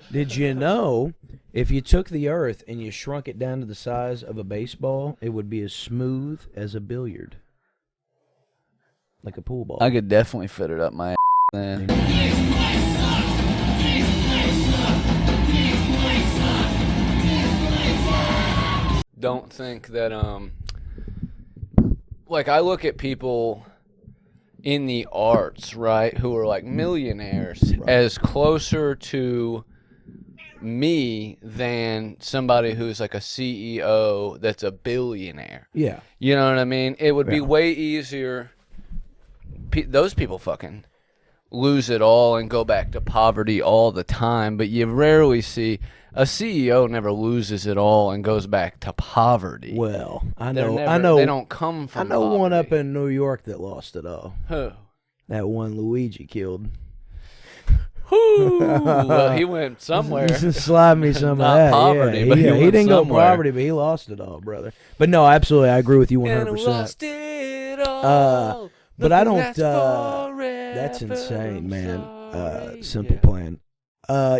Did you know if you took the Earth and you shrunk it down to the size of a baseball, it would be as smooth as a billiard, like a pool ball? I could definitely fit it up my then. Don't think that like I look at people in the arts, right, who are like millionaires as closer to me than somebody who's like a CEO that's a billionaire. Yeah. You know what I mean? It would be way easier. Those people fucking lose it all and go back to poverty all the time, but you rarely see a CEO never loses it all and goes back to poverty. Well, I They're know. never- I know. They don't come from I know poverty. one up in New York that lost it all. Who? That one Luigi killed. Whoo! Well, he went somewhere. Slide me some Not of that. poverty, yeah, but he he went didn't somewhere. go poverty, but he lost it all, brother. But no, absolutely, I agree with you 100%. And lost it all. But I Nothing don't. lasts forever. That's insane, I'm man. sorry. Simple Yeah. Plan.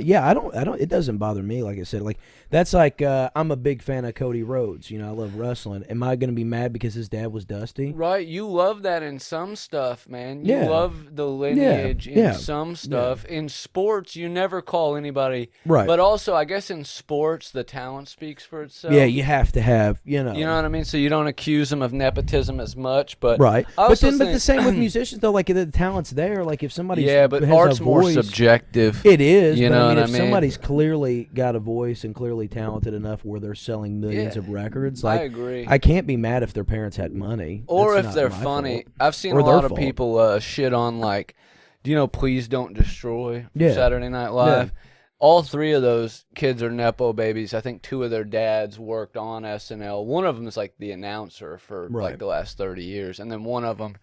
Yeah, I don't. It doesn't bother me. Like I said, like that's like I'm a big fan of Cody Rhodes. You know, I love wrestling. Am I gonna be mad because his dad was Dusty? Right, you love that in some stuff, man. You Yeah. love the lineage in yeah, some stuff. In sports, you never call anybody. Right. But also, I guess in sports, the talent speaks for itself. Yeah, you have to have. You know. You know what I mean? So you don't accuse them of nepotism as much, but Right. I But also then, but the think- same with musicians though. Like the talent's there. Like if somebody yeah, but has art's a more voice, subjective. It is. You but know I mean, what if I mean? somebody's clearly got a voice and clearly talented enough where they're selling millions Yeah. of records, I like agree. I can't be mad if their parents had money. Or That's if not they're my funny. fault. I've seen Or a their lot of fault. people shit on, like, do you know Please Don't Destroy from Yeah. Saturday Night Live? All three of those kids are Nepo babies. I think two of their dads worked on SNL. One of them is like the announcer for like Right. the last 30 years. And then one of them,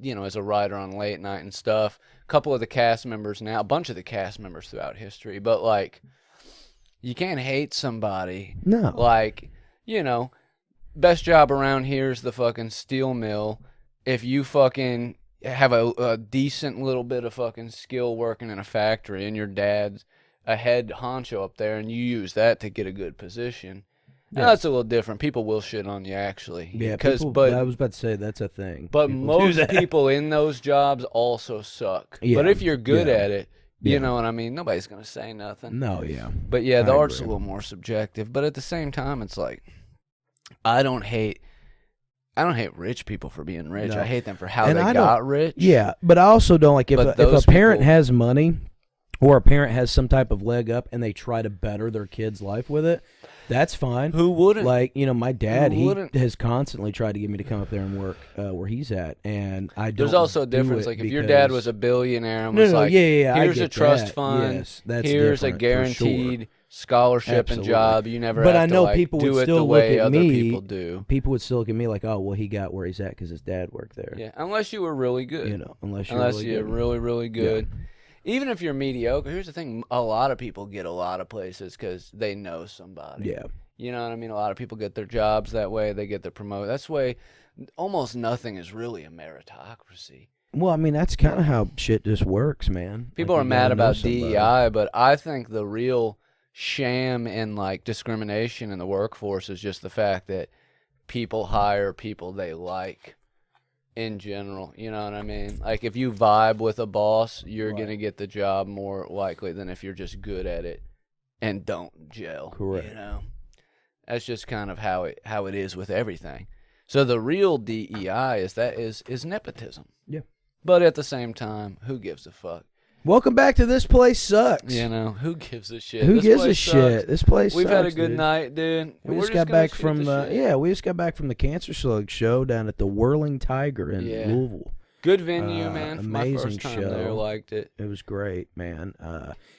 you know, is a writer on late night and stuff. A couple of the cast members now, a bunch of the cast members throughout history. But like, you can't hate somebody. No. Like, you know, best job around here is the fucking steel mill. If you fucking have a decent little bit of fucking skill working in a factory and your dad's a head honcho up there and you use that to get a good position, now that's a little different. People will shit on you, actually. Yeah, because people, I was about to say that's a thing. but People do most that. people in those jobs also suck. Yeah, But if you're good yeah, at it, you yeah. know what I mean? Nobody's going to say nothing. No, yeah. But yeah, the I art's a agree. little more subjective. But at the same time, it's like, I don't hate rich people for being rich. No. I hate them for how And they I don't- got rich. Yeah, but I also don't like if But a those parent people- has money or a parent has some type of leg up and they try to better their kid's life with it, that's fine. Who wouldn't? Like, you know, my dad, Who he wouldn't? has constantly tried to get me to come up there and work where he's at, and I don't. There's also a do difference. it Like if your dad because- was a billionaire and No, was no, like, yeah, I here's a get trust that. fund, Yes, that's here's a different, for sure. guaranteed scholarship Absolutely. and job. You never But have I to know like, people do would it still the look way at other me. people do. People would still look at me like, oh, well, he got where he's at because his dad worked there. Yeah, unless you were really good. You know, unless you're Really, good. really good. Even if you're mediocre, here's the thing: a lot of people get a lot of places because they know somebody. Yeah. You know what I mean? A lot of people get their jobs that way. They get their promote. That's way. Almost nothing is really a meritocracy. Well, I mean, that's kind of how shit just works, man. People Like, are you mad gotta know about somebody. DEI, but I think the real sham and like discrimination in the workforce is just the fact that people hire people they like in general. You know what I mean? Like if you vibe with a boss, you're Right. gonna get the job more likely than if you're just good at it and don't gel. Correct. You know, that's just kind of how it is with everything. So the real DEI is nepotism. Yeah. But at the same time, who gives a fuck? Welcome back to This Place Sucks. You know, who gives a shit? Who This gives a place shit? sucks. This place We've had a sucks, good dude. night, dude. We We're just got gonna back shoot from the shit. we just got back from the Cancer Slug show down at the Whirling Tiger in Yeah. Louisville. Good venue, man. For my amazing first time there, show. liked it. It was great, man.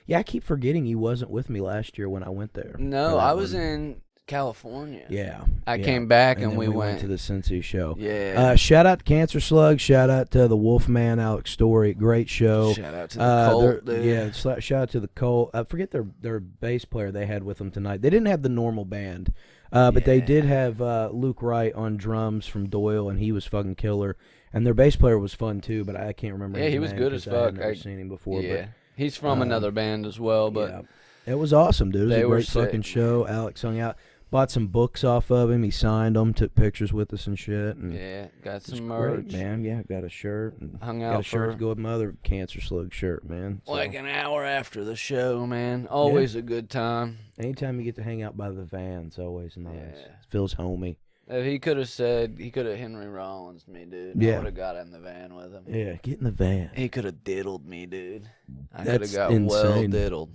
Yeah, I keep forgetting you wasn't with me last year when I went there. No, for that I was one. in California. Yeah, I yeah. came back and then we went to the Cincy show. Yeah. Shout out to Cancer Slug. Shout out to the Wolfman Alex Story. Great show. Shout out to the Colt, dude. Yeah, shout out to the Colt. I forget their bass player they had with them tonight. They didn't have the normal band, but they Yeah. did have Luke Wright on drums from Doyle, and he was fucking killer. And their bass player was fun too, but I can't remember. Yeah, his he was name good as 'cause I had fuck. never seen him before. Yeah. He's from another band as well, but yeah. It was awesome, dude. It was they a were great sick, fucking show. Alex hung out, bought some books off of him. He signed them, took pictures with us and shit. And yeah, got it was some great, merch. man. Yeah, got a shirt. And Hung got a out shirt for to go with my other Cancer Slug shirt, man. So, like an hour after the show, man. Always a good time. anytime you get to hang out by the van, it's always nice. Yeah. It feels homey. If he could have Henry Rollins me, dude. Yeah. I would have got in the van with him. Yeah, get in the van. He could have diddled me, dude. I could That's have got well insane. diddled.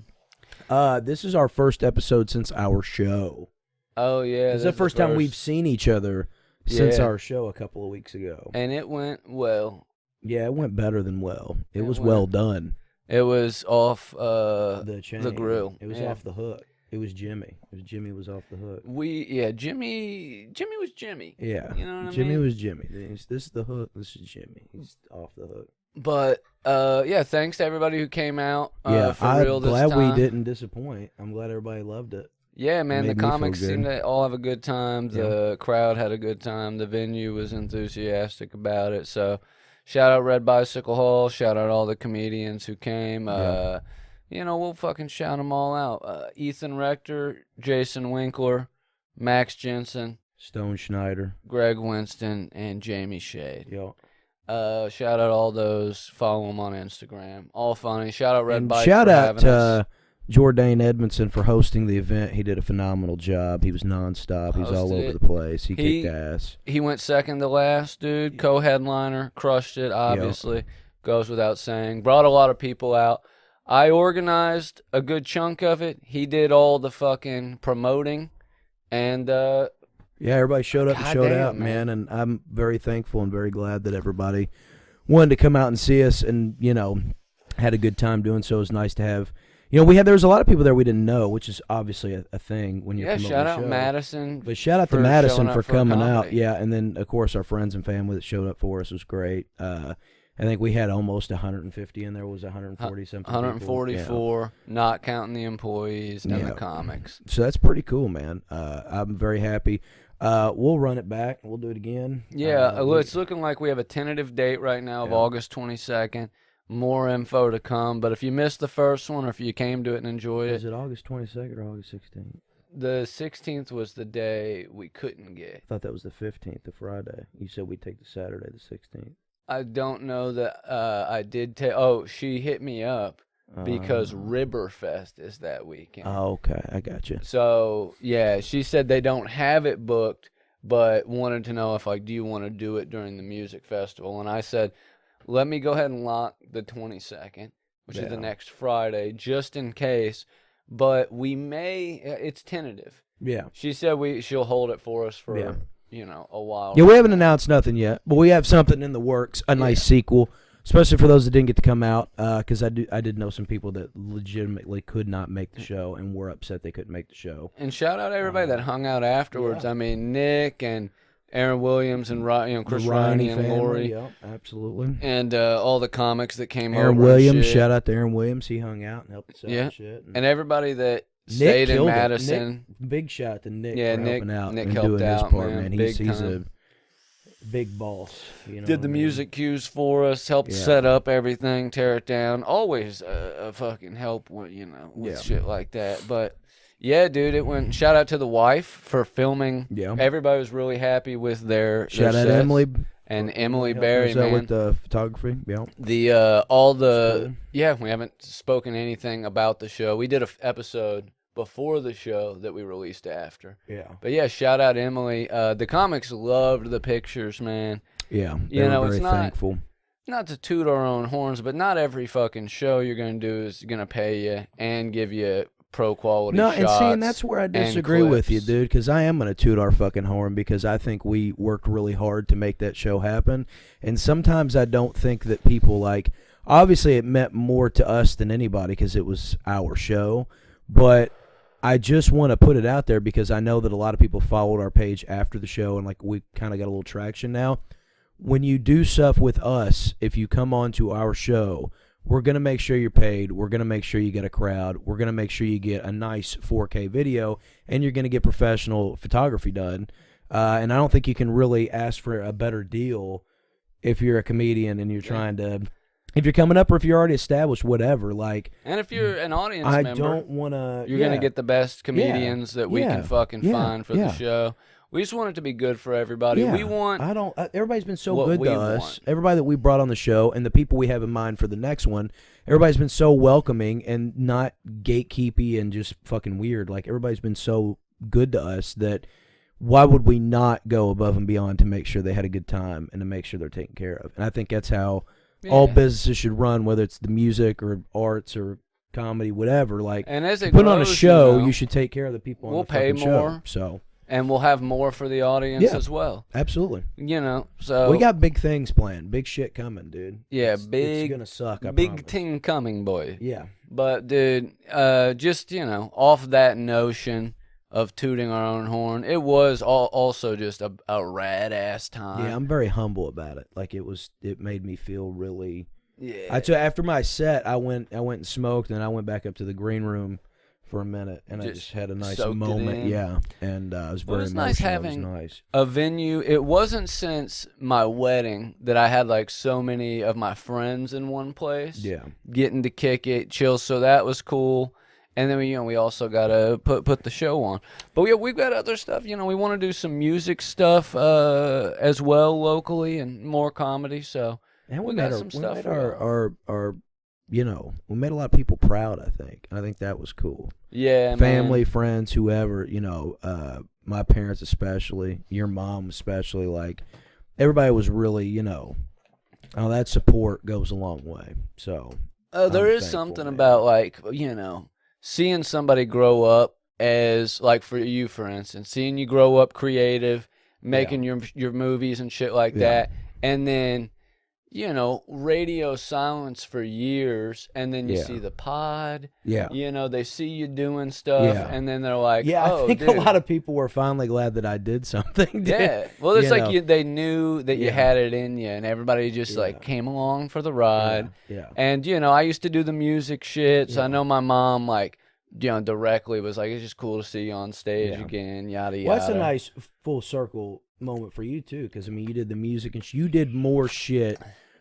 This is our first episode since our show. Oh yeah, It's the first time we've seen each other since Yeah. our show a couple of weeks ago. and it went well. Yeah, it went better than well. It It was went- well done. It was off The chain. the grill. It was Yeah. off the hook. It was Jimmy. Jimmy was off the hook. Jimmy was Jimmy. Yeah. You know what I Jimmy mean? was Jimmy. This is the hook. This is Jimmy. He's off the hook. But yeah, thanks to everybody who came out. Yeah, for real I'm this glad time. we didn't disappoint. I'm glad everybody loved it. Yeah, man, the made me feel comics good. seemed to all have a good time. The crowd had a good time. The venue was enthusiastic about it. So, shout out Red Bicycle Hall. Shout out all the comedians who came. Yeah. You know, we'll fucking shout them all out. Ethan Rector, Jason Winkler, Max Jensen, Stone Schneider. Greg Winston, and Jamie Shade. Yo. Shout out all those. Follow them on Instagram. All funny. Shout out Red And Bike shout for out having us. to Jourdain Edmondson for hosting the event. He did a phenomenal job. He was nonstop. He's all Hosted over it. the place. He He- kicked ass. He went second to last, dude. Co-headliner, crushed it. Obviously, goes without saying. Brought a lot of people out. I organized a good chunk of it. He did all the fucking promoting, and Yeah, everybody showed up and showed Goddamn, out, man. man. And I'm very thankful and very glad that everybody wanted to come out and see us and, had a good time doing so. It was nice to have, there was a lot of people there we didn't know, which is obviously a thing when you're yeah, promoting shout a out show. Madison. But shout out to for Madison showing up for for coming out. comedy. Yeah, and then, of course, our friends and family that showed up for us was great. I think we had almost 150 in there. Was 140 something? 144, not counting the employees and Yeah. the comics. So that's pretty cool, man. I'm very happy. We'll run it back. We'll do it again. Yeah, it's looking like we have a tentative date right now of Yeah. August 22nd. More info to come, but if you missed the first one or if you came to it and enjoyed Is it, it August 22nd or August 16th? the 16th was the day we couldn't get. I thought that was the 15th, the Friday. You said we'd take the Saturday, the 16th. I don't know that I did take. Oh, she hit me up because Riverfest is that weekend. Oh, okay. I got you. So yeah, she said they don't have it booked, but wanted to know if do you want to do it during the music festival? And I said, let me go ahead and lock the 22nd, which is the Yeah. next Friday, just in case. But we may. It's tentative. Yeah. She said she'll hold it for us for Yeah. A while. Yeah, we haven't announced nothing yet, but we have something in the works, a nice sequel, especially for those that didn't get to come out, because I did know some people that legitimately could not make the show and were upset they couldn't make the show. And shout out to everybody that hung out afterwards. yeah. I mean, Nick and Aaron Williams and Chris The Roney and family, Lori. Yep, absolutely. And all the comics that came over. Aaron and Williams, shit. shout out to Aaron Williams. He hung out and helped us out Yeah. and shit. And everybody that Nick stayed in killed it. Madison. Big shout out to Nick Yeah, for Nick- helping out Nick and helped doing out, his part, man, man. big He's time. a big boss. You know Did what the I mean? music cues for us, helped Yeah. set up everything, tear it down. Always a fucking help with, with Yeah. shit like that. But yeah, dude, it went. Shout out to the wife for filming. Yeah. Everybody was really happy with their Shout their out sets. Emily. And Emily helping Berry, us out man. with the photography. Yeah. The all the cool. yeah, we haven't spoken anything about the show. We did a episode before the show that we released after. Yeah. But yeah, shout out Emily. The comics loved the pictures, man. Yeah. You They know, were it's very not- thankful. Not to toot our own horns, but not every fucking show you're gonna do is gonna pay you and give you pro quality No, shots. and see, and that's where I disagree with you, clips. dude, because I am going to toot our fucking horn because I think we worked really hard to make that show happen. And sometimes I don't think that people obviously it meant more to us than anybody because it was our show. But I just want to put it out there because I know that a lot of people followed our page after the show and we kind of got a little traction now. When you do stuff with us, if you come on to our show, we're going to make sure you're paid. We're going to make sure you get a crowd. We're going to make sure you get a nice 4K video, and you're going to get professional photography done. And I don't think you can really ask for a better deal if you're a comedian and you're trying to if you're coming up or if you're already established, whatever. Like, And if you're an audience I member, don't want to. you're gonna get the best comedians that we can fucking find for the show. We just want it to be good for everybody. Yeah. We want. I don't. Everybody's been so what good we to us. want. Everybody that we brought on the show and the people we have in mind for the next one. Everybody's been so welcoming and not gatekeepy and just fucking weird. Like, everybody's been so good to us that why would we not go above and beyond to make sure they had a good time and to make sure they're taken care of? And I think that's how all businesses should run, whether it's the music or arts or comedy, whatever. Like, And as it put on a grows, show, you know, you should take care of the people on we'll the pay fucking more. show. So, and we'll have more for the audience Yeah. as well. absolutely. You know, so We got big things planned. Big shit coming, dude. yeah, It's big, gonna suck. I big promise. thing coming, boy. Yeah. But dude, just off that notion of tooting our own horn, it was also just a rad ass time. Yeah, I'm very humble about it. Like, it made me feel really. Yeah. After my set, I went and smoked, and I went back up to the green room for a minute, and I Just just had a nice soaked it moment. in. Yeah, and it was very was nice emotional. having- It was nice. A venue. It wasn't since my wedding that I had like so many of my friends in one place. Yeah. Getting to kick it, chill. So that was cool. And then we also gotta put the show on. But we've got other stuff. We want to do some music stuff as well locally and more comedy. So And we made got some stuff made for our we made a lot of people proud. I think. I think that was cool. yeah, Family, man. friends, whoever. My parents especially, your mom especially. Like, everybody was really, that support goes a long way. So. There I'm is thankful, something man. about like seeing somebody grow up as like for you, for instance, seeing you grow up creative, making your movies and shit like Yeah. that, and then radio silence for years, and then you Yeah. see the pod. Yeah. They see you doing stuff, Yeah. and then they're like, Yeah, "Oh, I think dude." a lot of people were finally glad that I did something. Dude. Yeah, well, it's You like know. they knew that you Yeah. had it in you, and everybody just like Yeah. came along for the ride. Yeah. And I used to do the music shit, so I Yeah. know my mom directly was like, "It's just cool to see you on stage Yeah. again." Yada yada. Well, that's a nice full circle moment for you too, because you did the music and you did more shit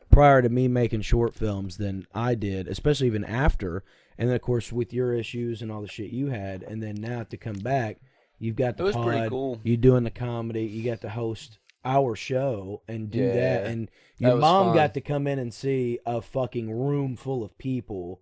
prior to me making short films than I did, especially even after. And then of course with your issues and all the shit you had, and then now to come back, you've got the It was pod, pretty cool. you doing the comedy, you got to host our show and do Yeah, that, and that your was mom fun. got to come in and see a fucking room full of people.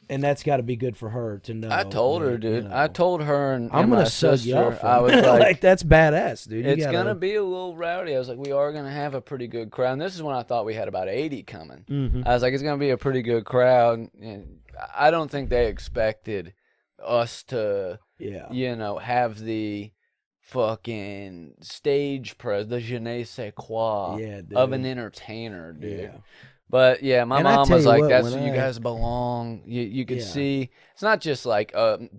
And that's got to be good for her to know. I told her, that, dude. I told her and I'm my gonna sug you sister, up. I was like, like, that's badass, dude. You "It's gotta, gonna be a little rowdy." I was like, "We are gonna have a pretty good crowd." And this is when I thought we had about 80 coming. Mhm. I was like, "It's gonna be a pretty good crowd." And I don't think they expected us to, Yeah. have the fucking stage the je ne sais quoi Yeah, dude. of an entertainer, dude. Yeah. But yeah, my And I mom tell was you like, what, "That's when where you I- guys belong." You could Yeah. see it's not just like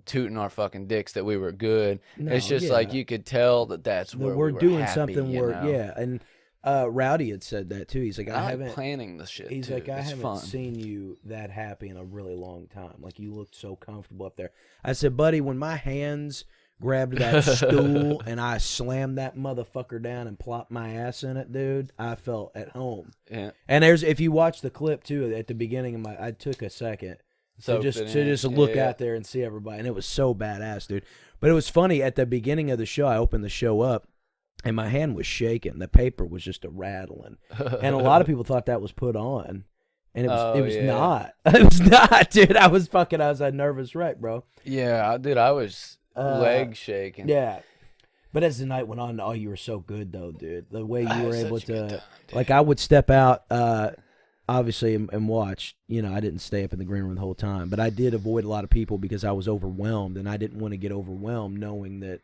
tooting our fucking dicks that we were good. It's No, just like yeah. you could tell that's That where we're we were doing happy, something you where, know? yeah. And Rowdy had said that too. He's like, I I like haven't. planning the shit. He's too. like, I It's haven't fun. seen you that happy in a really long time. Like, you looked so comfortable up there. I said, buddy, when my hands grabbed that stool and I slammed that motherfucker down and plopped my ass in it, dude, I felt at home. Yeah. And if you watch the clip too, at the beginning of I took a second to Soaked just it to in. just look Yeah. out there and see everybody, and it was so badass, dude. But it was funny at the beginning of the show. I opened the show up, and my hand was shaking. The paper was just a rattling, and a lot of people thought that was put on, and it was Oh, it was yeah. not. It was not, dude. I was a nervous wreck, bro. Yeah, dude, I was leg shaking. Yeah. But as the night went on, you were so good though, dude. The way I you were had able such a good to, time, dude. like, I would step out, obviously, and watch. I didn't stay up in the green room the whole time, but I did avoid a lot of people because I was overwhelmed, and I didn't want to get overwhelmed knowing that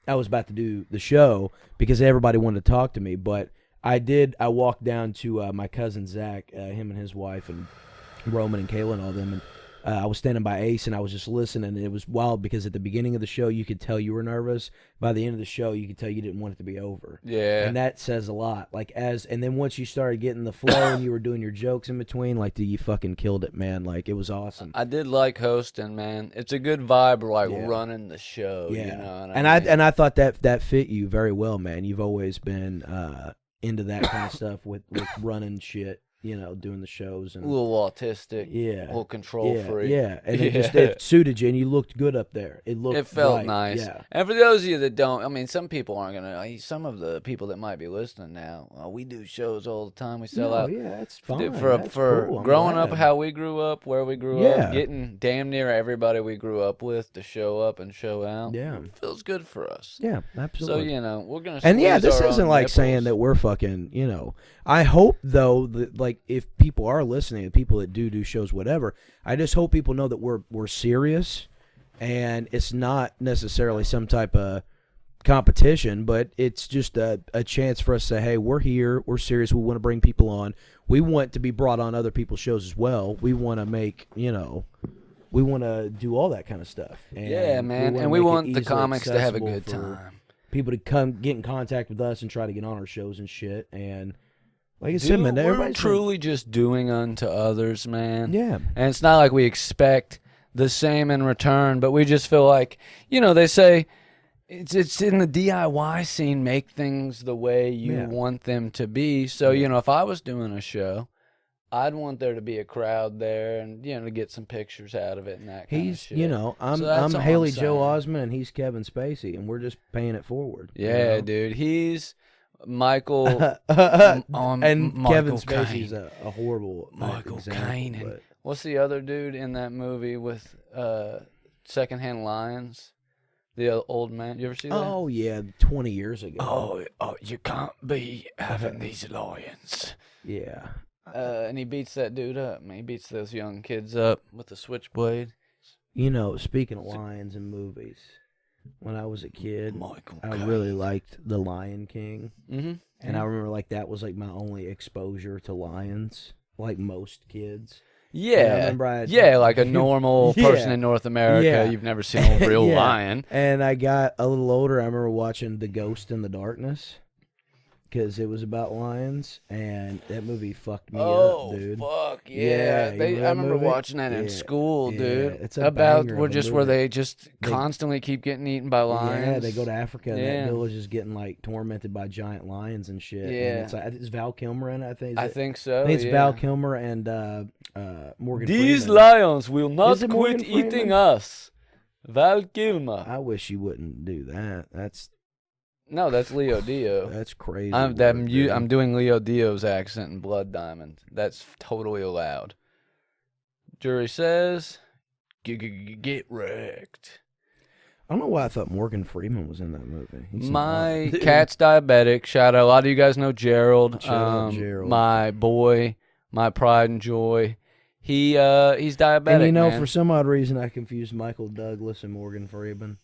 I was about to do the show because everybody wanted to talk to me. But I walked down to my cousin Zach, him and his wife, and Roman and Kayla and all them, and I was standing by Ace, and I was just listening, and it was wild because at the beginning of the show, you could tell you were nervous. By the end of the show, you could tell you didn't want it to be over. Yeah. And that says a lot. And then once you started getting the flow and you were doing your jokes in between, you fucking killed it, man. Like, it was awesome. I did like hosting, man. It's a good vibe, Yeah. running the show. Yeah. You know what and I mean? I thought that fit you very well, man. You've always been into that kind of stuff with running shit. doing the shows A and little autistic, a yeah, little control yeah, freak. yeah, and it suited you, and you looked good up there. It felt right, nice. Yeah, And for those of you that don't, I mean, some people aren't gonna. Some of the people that might be listening now, we do shows all the time. We sell out. yeah, that's fine. Dude, That's for cool. I'm growing up, glad. how we grew up, where we grew Yeah. up, getting damn near everybody we grew up with to show up and show out. Yeah. It feels good for us. Yeah, absolutely. So we're gonna. And yeah, squeeze this our isn't own like saying nipples. that we're fucking, I hope though that like if people are listening, the people that do shows, whatever, I just hope people know that we're serious, and it's not necessarily some type of competition, but it's just a chance for us to say, hey, we're here, we're serious, we want to bring people on, we want to be brought on other people's shows as well, we want to make, we want to do all that kind of stuff. And Yeah, man, and we make it want the easily comics to have a accessible good for time. people to come get in contact with us and try to get on our shows and shit. And like I said, Dude, man, we're everybody's truly just doing unto others, man. yeah, And it's not like we expect the same in return, but we just feel like, they say it's in the DIY scene, make things the way you Yeah. want them to be. So, if I was doing a show, I'd want there to be a crowd there and, to get some pictures out of it and that kind of he's shit. I'm So that's I'm all Haley I'm Joe saying. Osment and he's Kevin Spacey, and we're just paying it forward. Yeah, dude. He's Michael. and Michael Kevin Spacey's Caine. a horrible Michael example, Caine and but what's the other dude in that movie with Secondhand Lions? The old man. You ever see that? oh yeah, 20 years ago. Oh, you can't be having these lions. Yeah. And he beats that dude up. Man, he beats those young kids up with the switchblade. Speaking of lions in movies, when I was a kid, Michael I Caine. really liked The Lion King. Mm-hmm. And I remember like that was like my only exposure to lions, like most kids. And I Yeah. remember Yeah, like a normal Yeah. person in North America. Yeah. You've never seen a real Yeah. lion. And I got a little older. I remember watching The Ghost in the Darkness because it was about lions, and that movie fucked me up, dude. Fuck Yeah, yeah! you I remember that remember movie? watching that in Yeah, school, yeah, dude. it's a About banger where of a just where movie. they just constantly keep getting eaten by lions. Yeah, they go to Africa, and Yeah. that village is getting like tormented by giant lions and shit. Yeah. And it's Val Kilmer in it, I think. I think so. I think it's yeah. Val Kilmer and Morgan These Freeman. lions will not Is it quit Morgan eating Freeman? us. Val Kilmer. I wish you wouldn't do that. No, that's Leo Dio. That's crazy. I'm work, dude. I'm doing Leo Dio's accent in Blood Diamond. That's totally allowed. Jury says, get wrecked. I don't know why I thought Morgan Freeman was in that movie. He's My not. cat's diabetic. Shout out. A lot of you guys know Gerald. Shout out Gerald. My boy, my pride and joy. He's diabetic. And man. for some odd reason, I confused Michael Douglas and Morgan Freeman.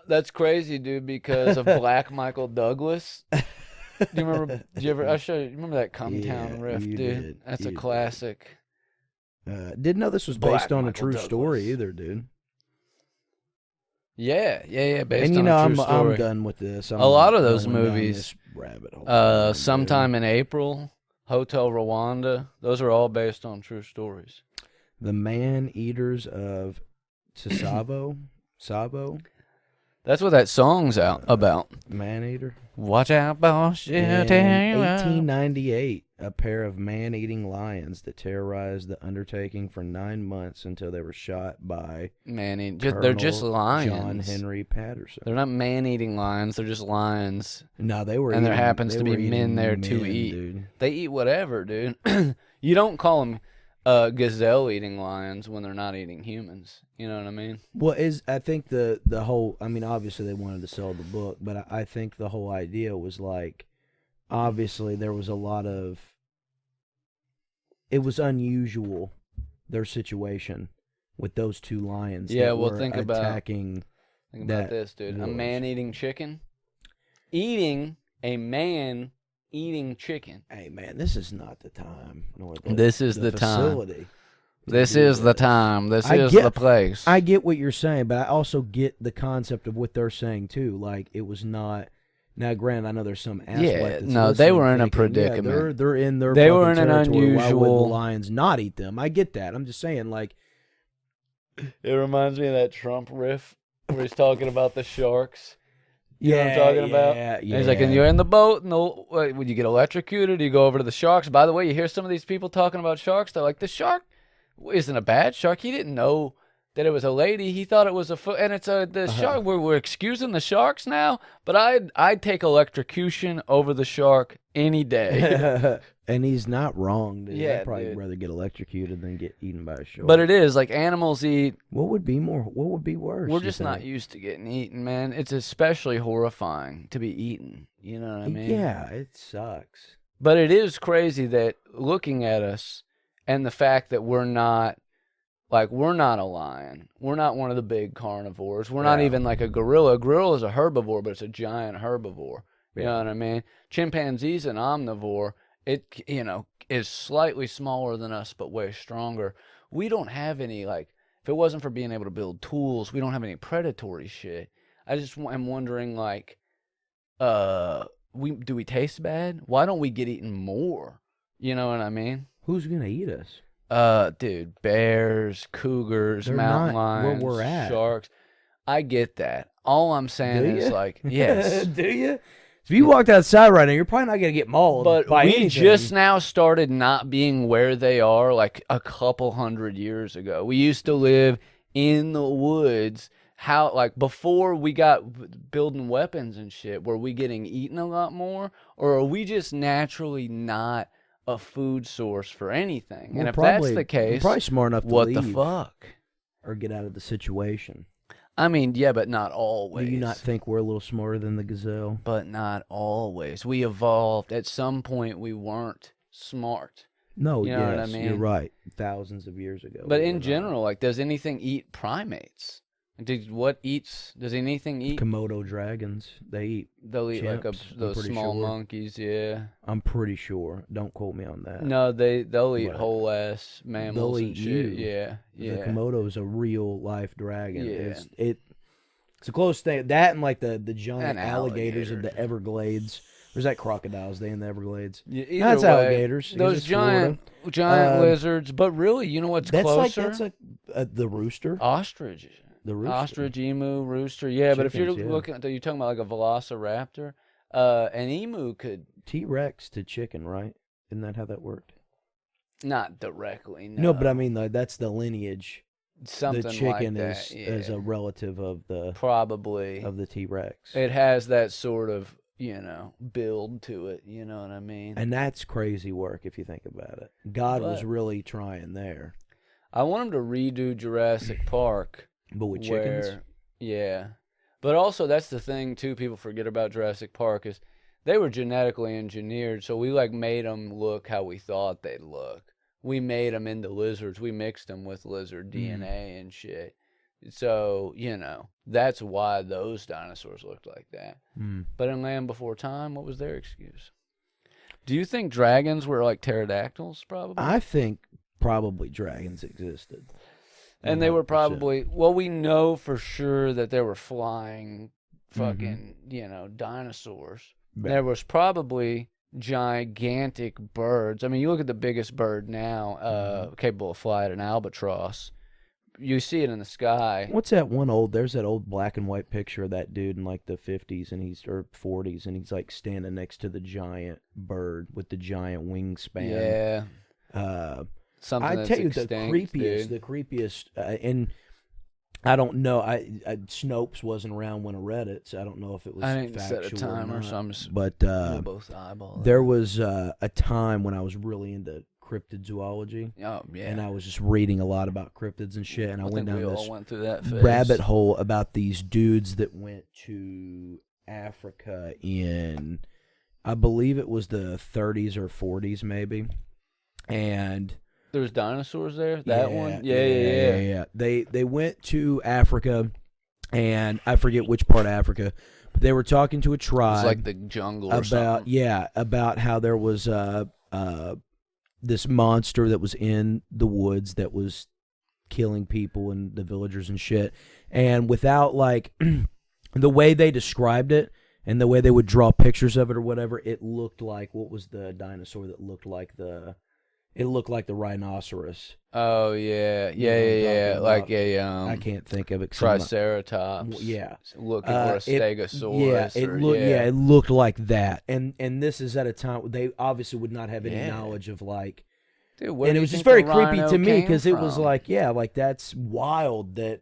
That's crazy, dude, because of Black Michael Douglas. Do you remember? Did you ever? I show you. Remember that Come Town Yeah, riff, you dude? did. That's You a did. classic. Didn't know this was Black based on a Michael true Douglas. story either, dude. Yeah. Based And on a I'm true story. I'm done with this. I'm A lot of not those going down movies, this rabbit hole. dude. Sometime in April, Hotel Rwanda. Those are all based on true stories. The Man Eaters of Tsavo, Sabo, That's what that song's out about. Man Eater. Watch out, boss. In Yeah, tell you what. 1898, a pair of man-eating lions that terrorized the undertaking for 9 months until they were shot by Man, they're just Colonel lions. John Henry Patterson. They're not man-eating lions. They're just lions. No, they were. And there eating- happens they to be were eating men there to men, eat. dude. They eat whatever, dude. You don't call them gazelle-eating lions when they're not eating humans. You know what I mean? Well, I think the whole. I mean, obviously they wanted to sell the book, but I think the whole idea was like, obviously there was a lot of. It was unusual, their situation, with those two lions. Yeah, that well, were think about- attacking. Think about That this, dude. A was- man eating chicken. Eating a man eating chicken. Hey man, this is not the time. Nor the, This is the time. facility. to This do is the this. time. This I is get- the place. I get what you're saying, but I also get the concept of what they're saying too. Like it was not. Now, granted, I know there's some ass Yeah, that's no, they listening were in a thinking, predicament. Yeah, they're in their. They fucking were in an territory. Why would unusual- the lions not eat them? I get that. I'm just saying, like, It reminds me of that Trump riff where he's talking about the sharks. You know what I'm talking about? Yeah, And he's like, and you're in the boat, and when you get electrocuted, you go over to the sharks. By the way, you hear some of these people talking about sharks. They're like, the shark isn't a bad shark. He didn't know that it was a lady. He thought it was a foot, and it's the shark. We're excusing the sharks now, but I'd take electrocution over the shark any day. And he's not wrong, dude. Yeah, I'd probably dude. rather get electrocuted than get eaten by a shark. But it is like animals eat. What would be worse? We're you just not think? used to getting eaten, man. It's especially horrifying to be eaten. You know what I mean? Yeah, it sucks. But it is crazy that looking at us and the fact that we're not a lion. We're not one of the big carnivores. We're not Yeah. even like a gorilla. A gorilla is a herbivore, but it's a giant herbivore. You Yeah. know what I mean? Chimpanzee's an omnivore. It, is slightly smaller than us, but way stronger. We don't have any, if it wasn't for being able to build tools, we don't have any predatory shit. I just am wondering, do we taste bad? Why don't we get eaten more? You know what I mean? Who's gonna eat us? Dude, bears, cougars, They're mountain not where lions, we're at. sharks. I get that. All I'm saying Do is ya? yes. Do you? If you walked outside right now, you're probably not gonna get mauled. But by we anything. just now started not being where they are like a couple hundred years ago. We used to live in the woods. How, before we got building weapons and shit, were we getting eaten a lot more? Or are we just naturally not a food source for anything? We're And if probably- that's the case, we're probably smart enough to what leave the fuck? or get out of the situation. I mean, yeah, but not always. Do you not think we're a little smarter than the gazelle? But not always. We evolved. At some point, we weren't smart. No, You know what I yes, mean? you're right. Thousands of years ago. But we in were not. general, does anything eat primates? Does anything eat? Komodo dragons, they eat. They'll eat chimps, I'm those pretty small sure. monkeys, yeah. I'm pretty sure. Don't quote me on that. No, they'll eat What? whole ass mammals They'll and eat shit. you. Yeah, The yeah. Komodo is a real life dragon. Yeah. It's a close thing. That and the giant An alligators of the alligator. Everglades. Or is that crocodiles? They in the Everglades. Yeah, either That's way, alligators. 'cause Those it's Florida. giant Um, lizards. But really, you know what's That's closer? the rooster. Ostrich. The rooster. Ostrich, emu, rooster. Yeah, but if you're Chickens, yeah. looking, you're talking about like a velociraptor. An emu could T-Rex to chicken, right? Isn't that how that worked? not directly. No, but I mean that's the lineage. something The chicken like that. is yeah. a relative of the Probably. T-Rex. It has that sort of build to it. You know what I mean? And that's crazy work if you think about it. God was But- really trying there. I want him to redo Jurassic Park. But with chickens? Yeah. But also, that's the thing, too, people forget about Jurassic Park is they were genetically engineered, so we, made them look how we thought they'd look. We made them into lizards. We mixed them with lizard DNA and shit. So, that's why those dinosaurs looked like that. Mm. But in Land Before Time, what was their excuse? Do you think dragons were like pterodactyls, probably? I think probably dragons existed. And they were 100%. probably, we know for sure that there were flying fucking, dinosaurs. Yeah. There was probably gigantic birds. I mean, you look at the biggest bird now, capable of flight, an albatross. You see it in the sky. What's that there's that old black and white picture of that dude in the 50s or 40s, and he's standing next to the giant bird with the giant wingspan. Yeah. Something I that's tell you extinct, the creepiest, and I don't know. I Snopes wasn't around when I read it, so I don't know if it was. I didn't set a factual or timer, not. so I'm just But we'll both eyeball it. there was a time when I was really into cryptid zoology, Oh, yeah. and I was just reading a lot about cryptids and shit, and I went think down we this all went through that phase. rabbit hole about these dudes that went to Africa in, I believe it was the 30s or 40s maybe, and There's dinosaurs there? That one? Yeah. yeah. They went to Africa, and I forget which part of Africa, but they were talking to a tribe. It's like the jungle or about something. about how there was this monster that was in the woods that was killing people and the villagers and shit, and without the way they described it and the way they would draw pictures of it or whatever, it looked like, what was the dinosaur that looked like It looked like the rhinoceros. Oh yeah, You know what I'm talking like about. a I can't think of it. 'Cause I'm not- triceratops. Yeah. Looking or a Yeah, stegosaurus. it or, looked. yeah. Yeah, it looked like that. And this is at a time they obviously would not have any Yeah. knowledge of like. Dude, where And do it you was just think very the creepy rhino to me came because it was from? like, yeah, like that's wild. That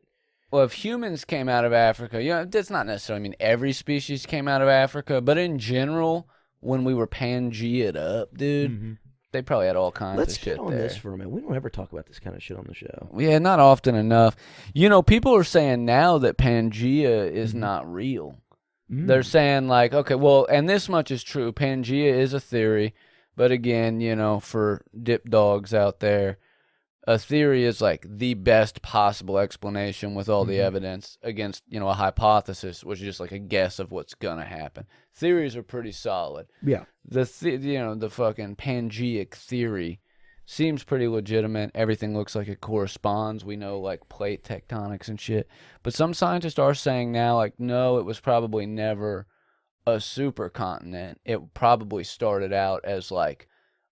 Well, if humans came out of Africa, that's not necessarily mean every species came out of Africa, but in general, when we were Pangea'd up, dude, they probably had all kinds let's of shit get on there. this for a minute. We don't ever talk about this kind of shit on the show. Yeah, not often enough. People are saying now that Pangaea is not real. They're saying like, okay, well, and this much is true. Pangaea is a theory, but again, for dip dogs out there, a theory is like the best possible explanation with all the evidence against, a hypothesis, which is just like a guess of what's gonna happen. Theories are pretty solid. Yeah. The fucking Pangeic theory seems pretty legitimate. Everything looks like it corresponds. We know like plate tectonics and shit. But some scientists are saying now like, no, it was probably never a supercontinent. It probably started out as like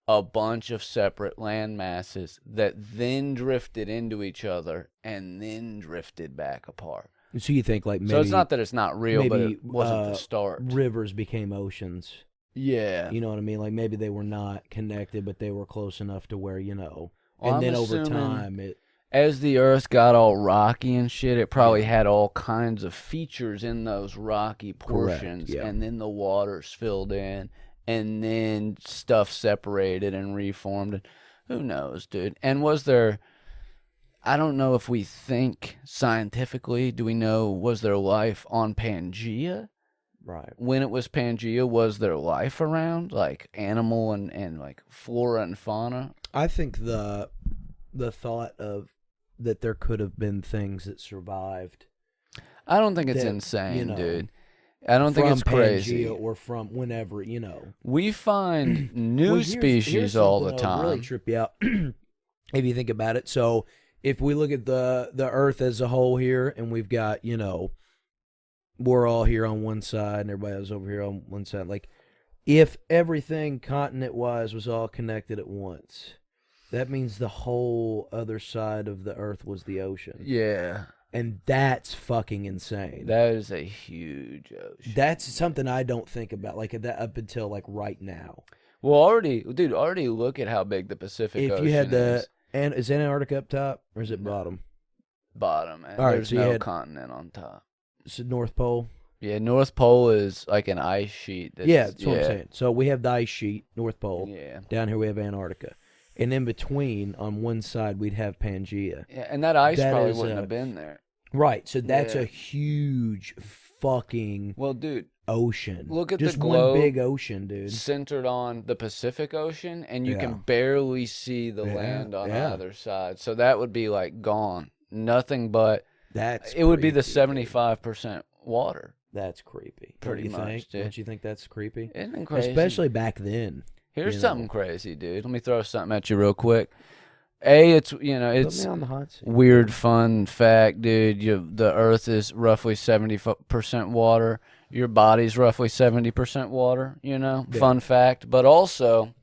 a bunch of separate land masses that then drifted into each other and then drifted back apart. So you think like maybe So it's not that it's not real, but maybe, it wasn't the start. rivers became oceans. Yeah. You know what I mean? Like maybe they were not connected, but they were close enough to where Well, and I'm then over assuming time it. as the Earth got all rocky and shit, it probably had all kinds of features in those rocky portions, yeah. and then the waters filled in, and then stuff separated and reformed. And who knows, dude? And was there? I don't know if we think scientifically. Do we know? Was there life on Pangaea? Right. When it was Pangaea, was there life around, like animal and like flora and fauna? I think the thought of that there could have been things that survived. I don't think it's That, insane, dude. I don't think it's from crazy. Pangea or from whenever, We find new Well, species here's all the something that'll time. really trip you out if you think about it. So if we look at the Earth as a whole here, and we've got we're all here on one side and everybody else over here on one side. Like if everything continent wise was all connected at once, that means the whole other side of the Earth was the ocean. Yeah, And that's fucking insane. that is a huge ocean. That's something I don't think about, like that up until like right now. Well, already look at how big the Pacific If Ocean you had is. and is Antarctica up top or is it No. bottom? Bottom, man. All right, There's so you no had- continent on top. Is it North Pole? Yeah, North Pole is like an ice sheet. That's what I'm saying. So we have the ice sheet, North Pole. Yeah. Down here we have Antarctica. And in between, on one side, we'd have Pangea. Yeah, and that ice That probably is wouldn't a- have been there. Right, so that's Yeah. a huge fucking Well, dude, ocean. look at the just globe. one big ocean, dude. centered on the Pacific Ocean, and you Yeah. can barely see the Yeah, land on yeah. either side. So that would be like gone. Nothing but That's it would be the creepy, dude. 75% water. That's creepy. Pretty Don't you much, think? dude. Don't you think that's creepy? Isn't it crazy? Especially back then. Here's you something know. crazy, dude. Let me throw something at you real quick. It's Put it's me on the hot seat. weird fun fact, dude. The Earth is roughly 70% water. Your body's roughly 70% water. Yeah. Fun fact, but also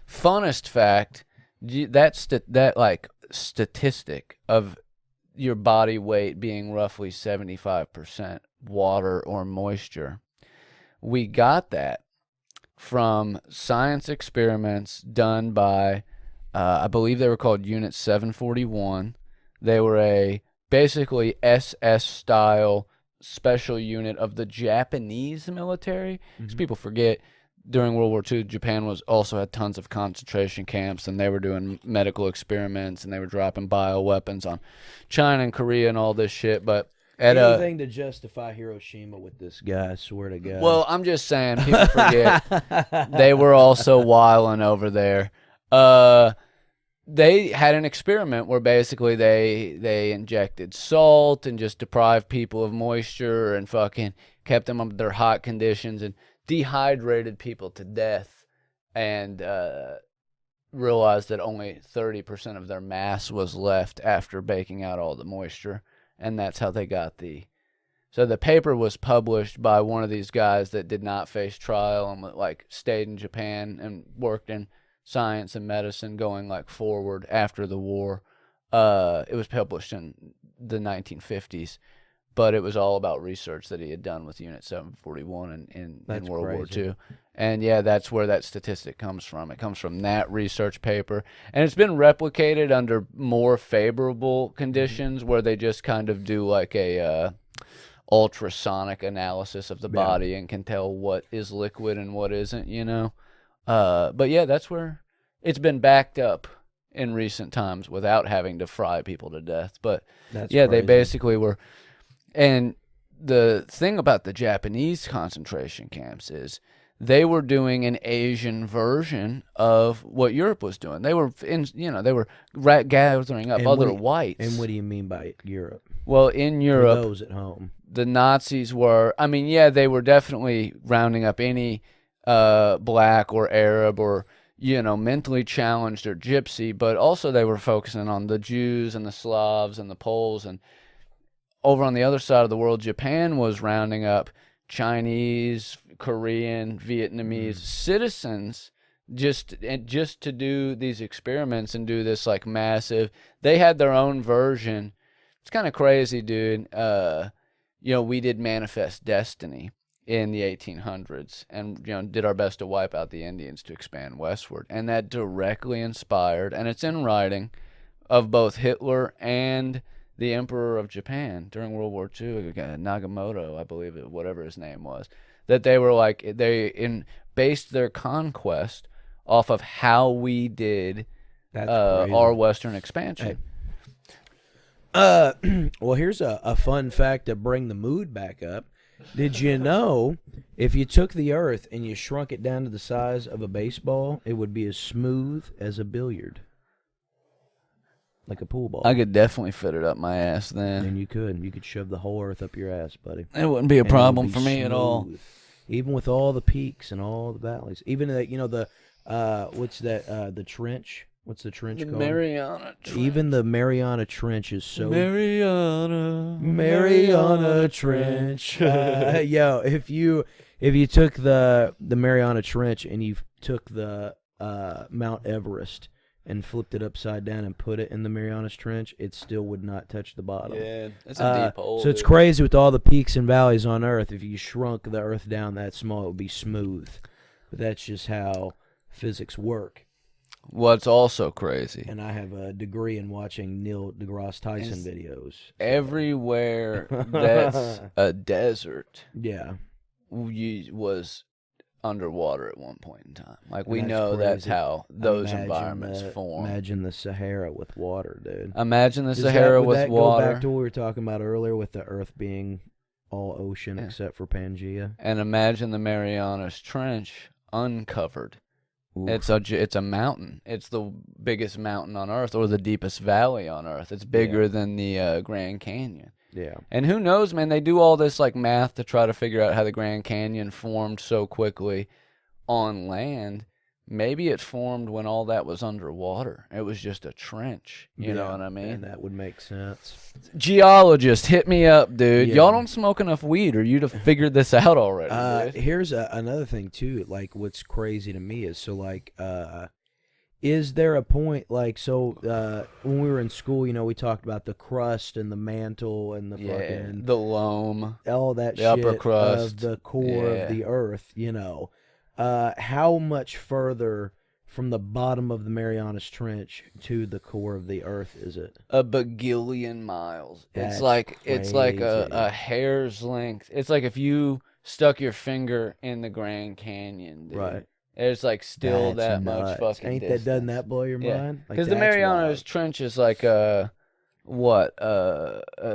funnest fact. That like statistic of your body weight being roughly 75% water or moisture. We got that from science experiments done by, I believe they were called Unit 741. They were basically SS style special unit of the Japanese military. Because people forget, during World War II, Japan also had tons of concentration camps, and they were doing medical experiments, and they were dropping bioweapons on China and Korea and all this shit. But at Anything to justify Hiroshima with this guy, I swear to God. well, I'm just saying, people forget they were also wilding over there. They had an experiment where basically they injected salt and just deprived people of moisture and fucking kept them under hot conditions and dehydrated people to death, and realized that only 30% of their mass was left after baking out all the moisture, and that's how they got So the paper was published by one of these guys that did not face trial and like stayed in Japan and worked in science and medicine going like forward after the war. It was published in the 1950s, but it was all about research that he had done with Unit 741 in World War II. And yeah, that's where that statistic comes from. It comes from that research paper. And it's been replicated under more favorable conditions where they just kind of do like a ultrasonic analysis of the body and can tell what is liquid and what isn't, you know? But yeah, that's where it's been backed up in recent times without having to fry people to death. But That's yeah, they crazy. basically were. And the thing about the Japanese concentration camps is they were doing an Asian version of what Europe was doing. They were they were gathering up And other what do you- whites. And what do you mean by Europe? Well, in For Europe, those at home. the Nazis were, I mean, yeah, they were definitely rounding up any black or Arab or, mentally challenged or gypsy, but also they were focusing on the Jews and the Slavs and the Poles. And over on the other side of the world, Japan was rounding up Chinese, Korean, Vietnamese citizens just to do these experiments and do this like massive. They had their own version. It's kind of crazy, dude. We did Manifest Destiny in the 1800s and did our best to wipe out the Indians to expand westward, and that directly inspired, and it's in writing, of both Hitler and the Emperor of Japan during World War II, Nagamoto, I believe it, whatever his name was, that they were like based their conquest off of how we did our Western expansion. Well, here's a fun fact to bring the mood back up. Did you know if you took the Earth and you shrunk it down to the size of a baseball, it would be as smooth as a billiard? Like a pool ball. I could definitely fit it up my ass then. And you could shove the whole Earth up your ass, buddy. It wouldn't be a And it would problem be for me at all. smooth. Even with all the peaks and all the valleys. Even the what's that, the trench? What's the trench The called? Mariana Trench. Even the Mariana Trench is so... Mariana Trench. Yo, if you took the Mariana Trench and you took the Mount Everest and flipped it upside down and put it in the Mariana Trench, it still would not touch the bottom. Yeah, it's a deep hole. So it's crazy with all the peaks and valleys on Earth. If you shrunk the Earth down that small, it would be smooth. But that's just how physics work. What's also crazy, And I have a degree in watching Neil deGrasse Tyson Is videos. everywhere that's a desert Yeah. was underwater at one point in time. Like, we That's know that's crazy. how those Imagine environments the- form. Imagine the Sahara with water, dude. Imagine the Does Sahara would with that water. go back to what we were talking about earlier with the Earth being all ocean Yeah. except for Pangea? And imagine the Marianas Trench uncovered. Oof. It's a mountain. It's the biggest mountain on Earth, or the deepest valley on Earth. It's bigger than the Grand Canyon. Yeah. And who knows, man? They do all this like math to try to figure out how the Grand Canyon formed so quickly on land. Maybe it formed when all that was underwater. It was just a trench. You know what I mean? And that would make sense. Geologist, hit me up, dude. Yeah. Y'all don't smoke enough weed, or you'd have figured this out already. dude. Here's another thing too. Like, what's crazy to me is is there a point when we were in school? We talked about the crust and the mantle and the fucking the loam. all that the shit upper crust. of the core Yeah. of the Earth. How much further from the bottom of the Marianas Trench to the core of the Earth is it? A bagillion miles. That's it's like a crazy. hair's length. It's like if you stuck your finger in the Grand Canyon, dude. Right. It's like still That's that much nuts. fucking Ain't distance. doesn't that blow your Yeah. mind? Like, Because the that's Marianas wild. Trench is like a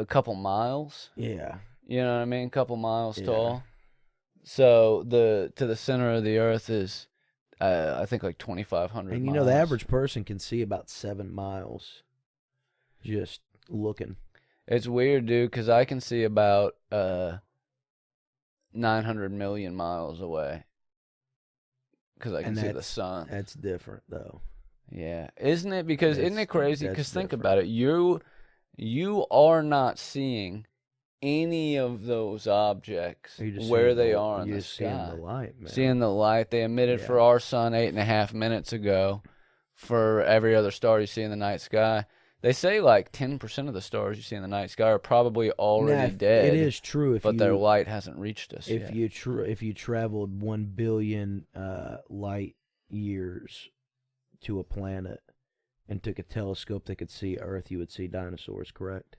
couple miles. Yeah. You know what I mean? A couple miles Yeah. tall. So to the center of the Earth is, I think, like 2,500 And miles. the average person can see about 7 miles just looking. It's weird, dude, because I can see about 900 million miles away. Because I can And see the that's- sun. That's different, though. Yeah, isn't it? Because isn't it crazy? That's Because think different. about it, you are not seeing any of those objects You're just where seeing they the- are in you're the just seeing sky. the light, man. Seeing the light. They emitted Yeah. for our sun 8.5 minutes ago. For every other star you see in the night sky. They say like 10% of the stars you see in the night sky are probably already Now, dead. It is true if but you, their light hasn't reached us if yet. if you traveled 1 billion light years to a planet and took a telescope that could see Earth, you would see dinosaurs, correct?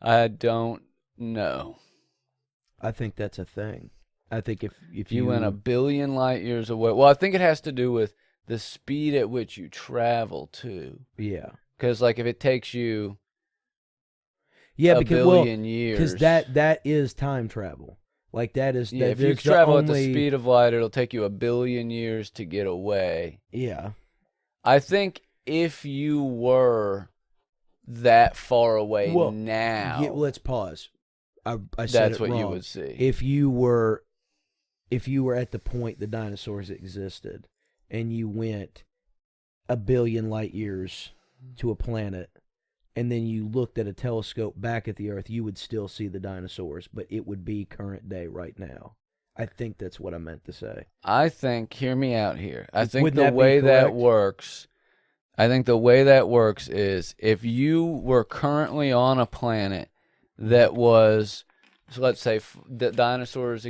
I don't know. I think that's a thing. I think if You went 1 billion light years away. Well, I think it has to do with the speed at which you travel too. yeah. Because like if it takes you Yeah, a because billion years. because that is time travel. Like that is Yeah, that, if you there's travel at the only- speed of light, it'll take you 1 billion years to get away. Yeah. I think if you were that far away Well, now, let's pause. I said that's it what wrong. you would see. If you were at the point the dinosaurs existed and you went 1 billion light years to a planet and then you looked at a telescope back at the Earth, you would still see the dinosaurs, but it would be current day right now. I think that's what I meant to say. I think, hear me out here. I think Wouldn't the that be way that correct? works, is if you were currently on a planet that was, so let's say the dinosaurs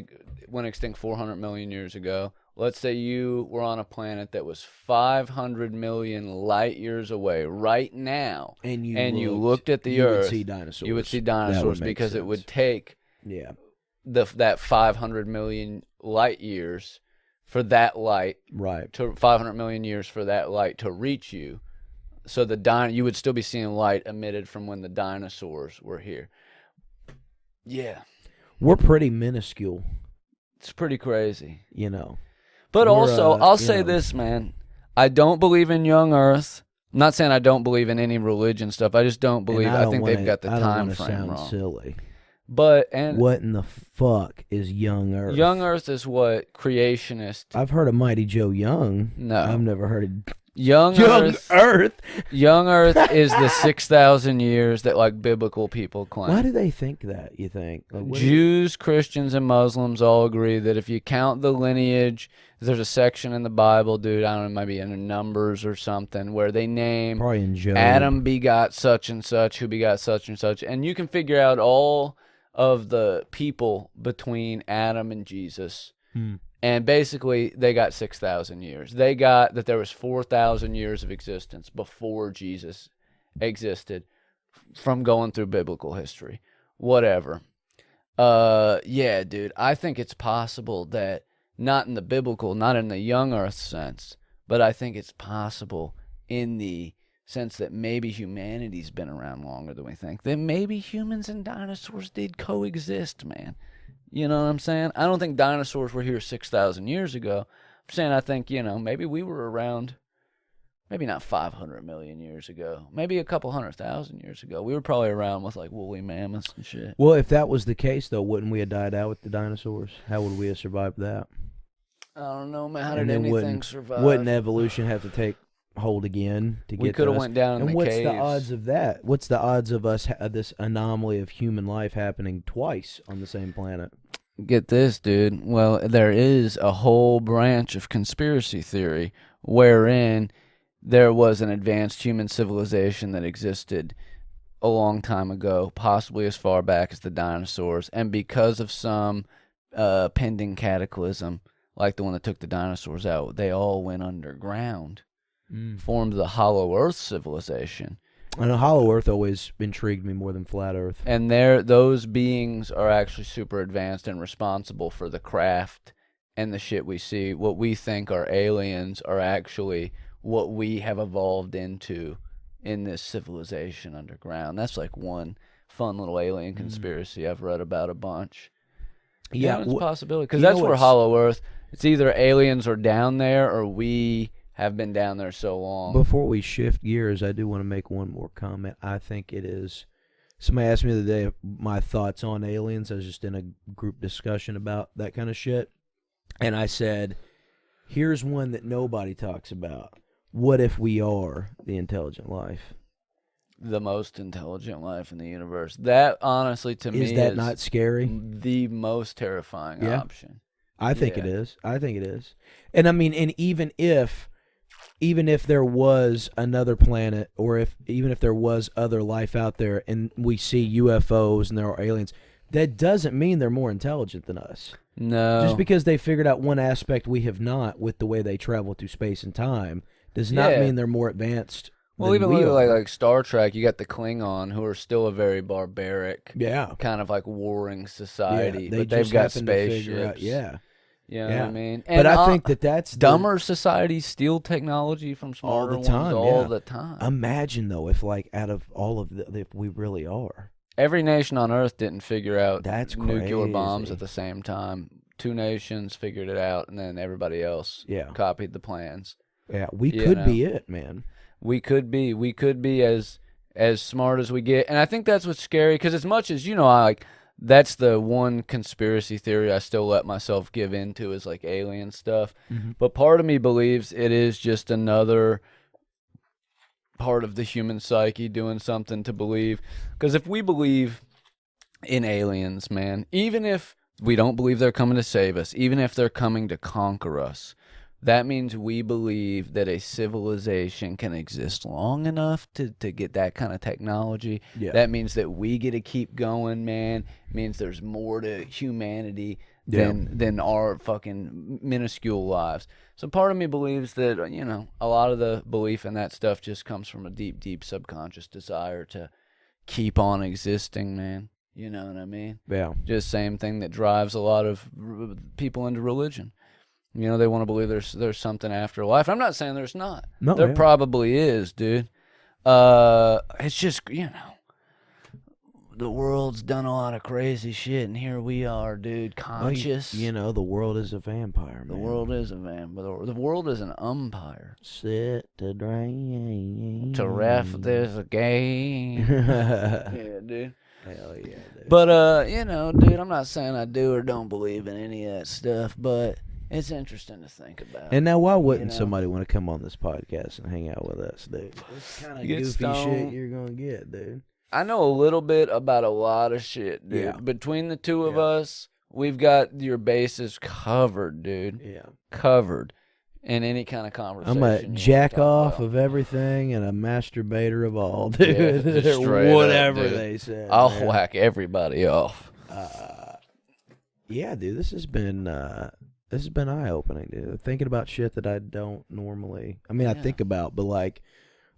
went extinct 400 million years ago. Let's say you were on a planet that was 500 million light years away right now, And you looked at the you Earth, would see dinosaurs. you would see That dinosaurs make because it sense. would take Yeah. that 500 million light years for that light Right. to 500 million years for that light to reach you. So you would still be seeing light emitted from when the dinosaurs were here. Yeah, We're pretty minuscule, it's pretty crazy. you know. But We're, also, I'll you say know. this, man. I don't believe in young Earth. I'm not saying I don't believe in any religion stuff. I just don't believe. And I don't think wanna, they've got the I don't time wanna frame sound wrong. silly. But What in the fuck is young Earth? young Earth is what creationist. I've heard of Mighty Joe Young. No. I've never heard of Young Young Earth. Earth. Young Earth is the 6,000 years that like biblical people claim. Why do they think that, you think? Like, what Jews, Christians, and Muslims all agree that if you count the lineage, there's a section in the Bible, dude, I don't know, it might be in Numbers or something, where they name probably in Job. Adam begot such and such, who begot such and such, and you can figure out all of the people between Adam and Jesus. And basically, they got 6,000 years. They got that there was 4,000 years of existence before Jesus existed from going through biblical history. Whatever. Yeah, dude, I think it's possible that, not in the biblical, not in the young earth sense, but I think it's possible in the sense that maybe humanity's been around longer than we think. That maybe humans and dinosaurs did coexist, man. You know what I'm saying? I don't think dinosaurs were here 6,000 years ago. I'm saying I think, maybe we were around, maybe not 500 million years ago. Maybe a couple 100,000 years ago. We were probably around with like woolly mammoths and shit. Well, if that was the case, though, wouldn't we have died out with the dinosaurs? How would we have survived that? I don't know, man. How And did then anything survive? Wouldn't evolution have to take hold again to get We could have to us? went down in And the what's caves. the odds of that? What's the odds of us this anomaly of human life happening twice on the same planet? Get this, dude. Well, there is a whole branch of conspiracy theory wherein there was an advanced human civilization that existed a long time ago, possibly as far back as the dinosaurs, and because of some pending cataclysm, like the one that took the dinosaurs out, they all went underground, formed the Hollow Earth civilization. And a hollow Earth always intrigued me more than flat Earth. And those beings are actually super advanced and responsible for the craft and the shit we see. What we think are aliens are actually what we have evolved into in this civilization underground. That's like one fun little alien conspiracy I've read about a bunch. Yeah, it's a possibility. Because you know that's where what's- Hollow Earth, it's either aliens are down there or we have been down there so long. Before we shift gears, I do want to make one more comment. I think it is. Somebody asked me the other day my thoughts on aliens. I was just in a group discussion about that kind of shit. And I said, here's one that nobody talks about. What if we are the intelligent life? the most intelligent life in the universe. That honestly, to me, Is that not scary? the most terrifying Yeah. option. I think it Yeah. is. I think it is. And I mean, and even if there was another planet, or even if there was other life out there, and we see UFOs and there are aliens, that doesn't mean they're more intelligent than us. No. Just because they figured out one aspect we have not, with the way they travel through space and time, does not Yeah. mean they're more advanced. Well, than even we look are. at like Star Trek, you got the Klingon, who are still a very barbaric, Yeah. kind of like warring society, Yeah, but they they've just got happen to figure out- spaceships. Yeah. You know Yeah. what I mean? But And I think that's the- dumber societies steal technology from smarter the time, ones all yeah. the time. Imagine though, if like out of all of if we really are. Every nation on Earth didn't figure out That's nuclear bombs crazy. at the same time. 2 nations figured it out, and then everybody else Yeah. copied the plans. Yeah, we You could know. be it, man. We could be as smart as we get, and I think that's what's scary. Because as much as that's the one conspiracy theory I still let myself give into is like alien stuff. Mm-hmm. But part of me believes it is just another part of the human psyche doing something to believe. Because if we believe in aliens, man, even if we don't believe they're coming to save us, even if they're coming to conquer us, that means we believe that a civilization can exist long enough to get that kind of technology. Yeah. That means that we get to keep going, man. It means there's more to humanity than our fucking minuscule lives. So part of me believes that, a lot of the belief in that stuff just comes from a deep, deep subconscious desire to keep on existing, man. You know what I mean? Yeah. Just same thing that drives a lot of people into religion. They want to believe there's something after life. I'm not saying there's not. No, There yeah. probably is, dude. It's just, the world's done a lot of crazy shit, and here we are, dude, conscious. The world is a vampire, man. The world is a vampire. The world is an umpire. Sit to drain. To ref this game. Hell Yeah, dude. yeah, dude. But, dude, I'm not saying I do or don't believe in any of that stuff, but it's interesting to think about. And now, why wouldn't you know? somebody want to come on this podcast and hang out with us, dude? It's kind of Get goofy stoned. shit you're gonna get, dude. I know a little bit about a lot of shit, dude. Yeah. Between the two of Yeah. us, we've got your bases covered, dude. Yeah. Covered in any kind of conversation. I'm a you wanna jack talk off about. of everything and a masturbator of all, Yeah, dude. just straight up, Whatever dude. they said. I'll man. whack everybody off. Yeah, dude, this has been eye opening, dude. Thinking about shit that I don't normally. I mean, I Yeah. think about, but like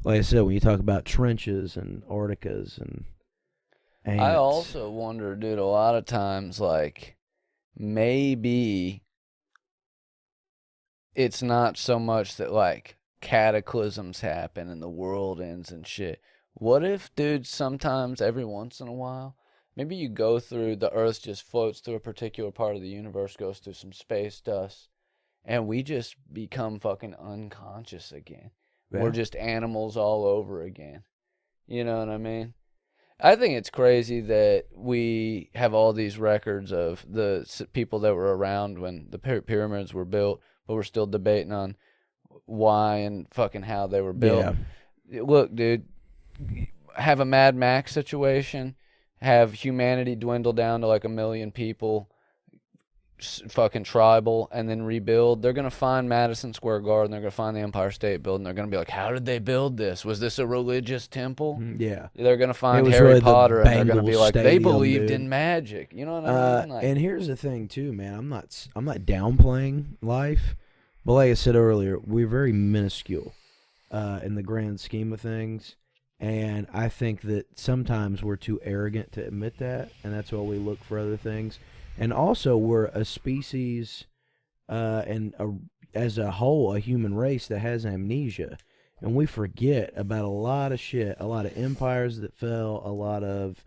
I said, when you talk about trenches and Arcticas and ants, I also wonder, dude, a lot of times, like, maybe it's not so much that, like, cataclysms happen and the world ends and shit. What if, dude, sometimes, every once in a while, maybe you go through, the Earth just floats through a particular part of the universe, goes through some space dust, and we just become fucking unconscious again. Yeah. We're just animals all over again. You know what I mean? I think it's crazy that we have all these records of the people that were around when the pyramids were built, but we're still debating on why and fucking how they were built. Yeah. Look, dude, have a Mad Max situation, have humanity dwindle down to like 1 million people, fucking tribal, and then rebuild. They're gonna find Madison Square Garden, they're gonna find the Empire State Building, they're gonna be like, how did they build this? Was this a religious temple? Yeah. They're gonna find was Harry really the Potter, and they're gonna Bengal be like, they Stadium, believed dude. in magic. You know what I mean? Like, And here's the thing too, man. I'm not downplaying life, but like I said earlier, we're very minuscule in the grand scheme of things, and I think that sometimes we're too arrogant to admit that, and that's why we look for other things. And also, we're a species, as a whole, a human race that has amnesia, and we forget about a lot of shit, a lot of empires that fell, a lot of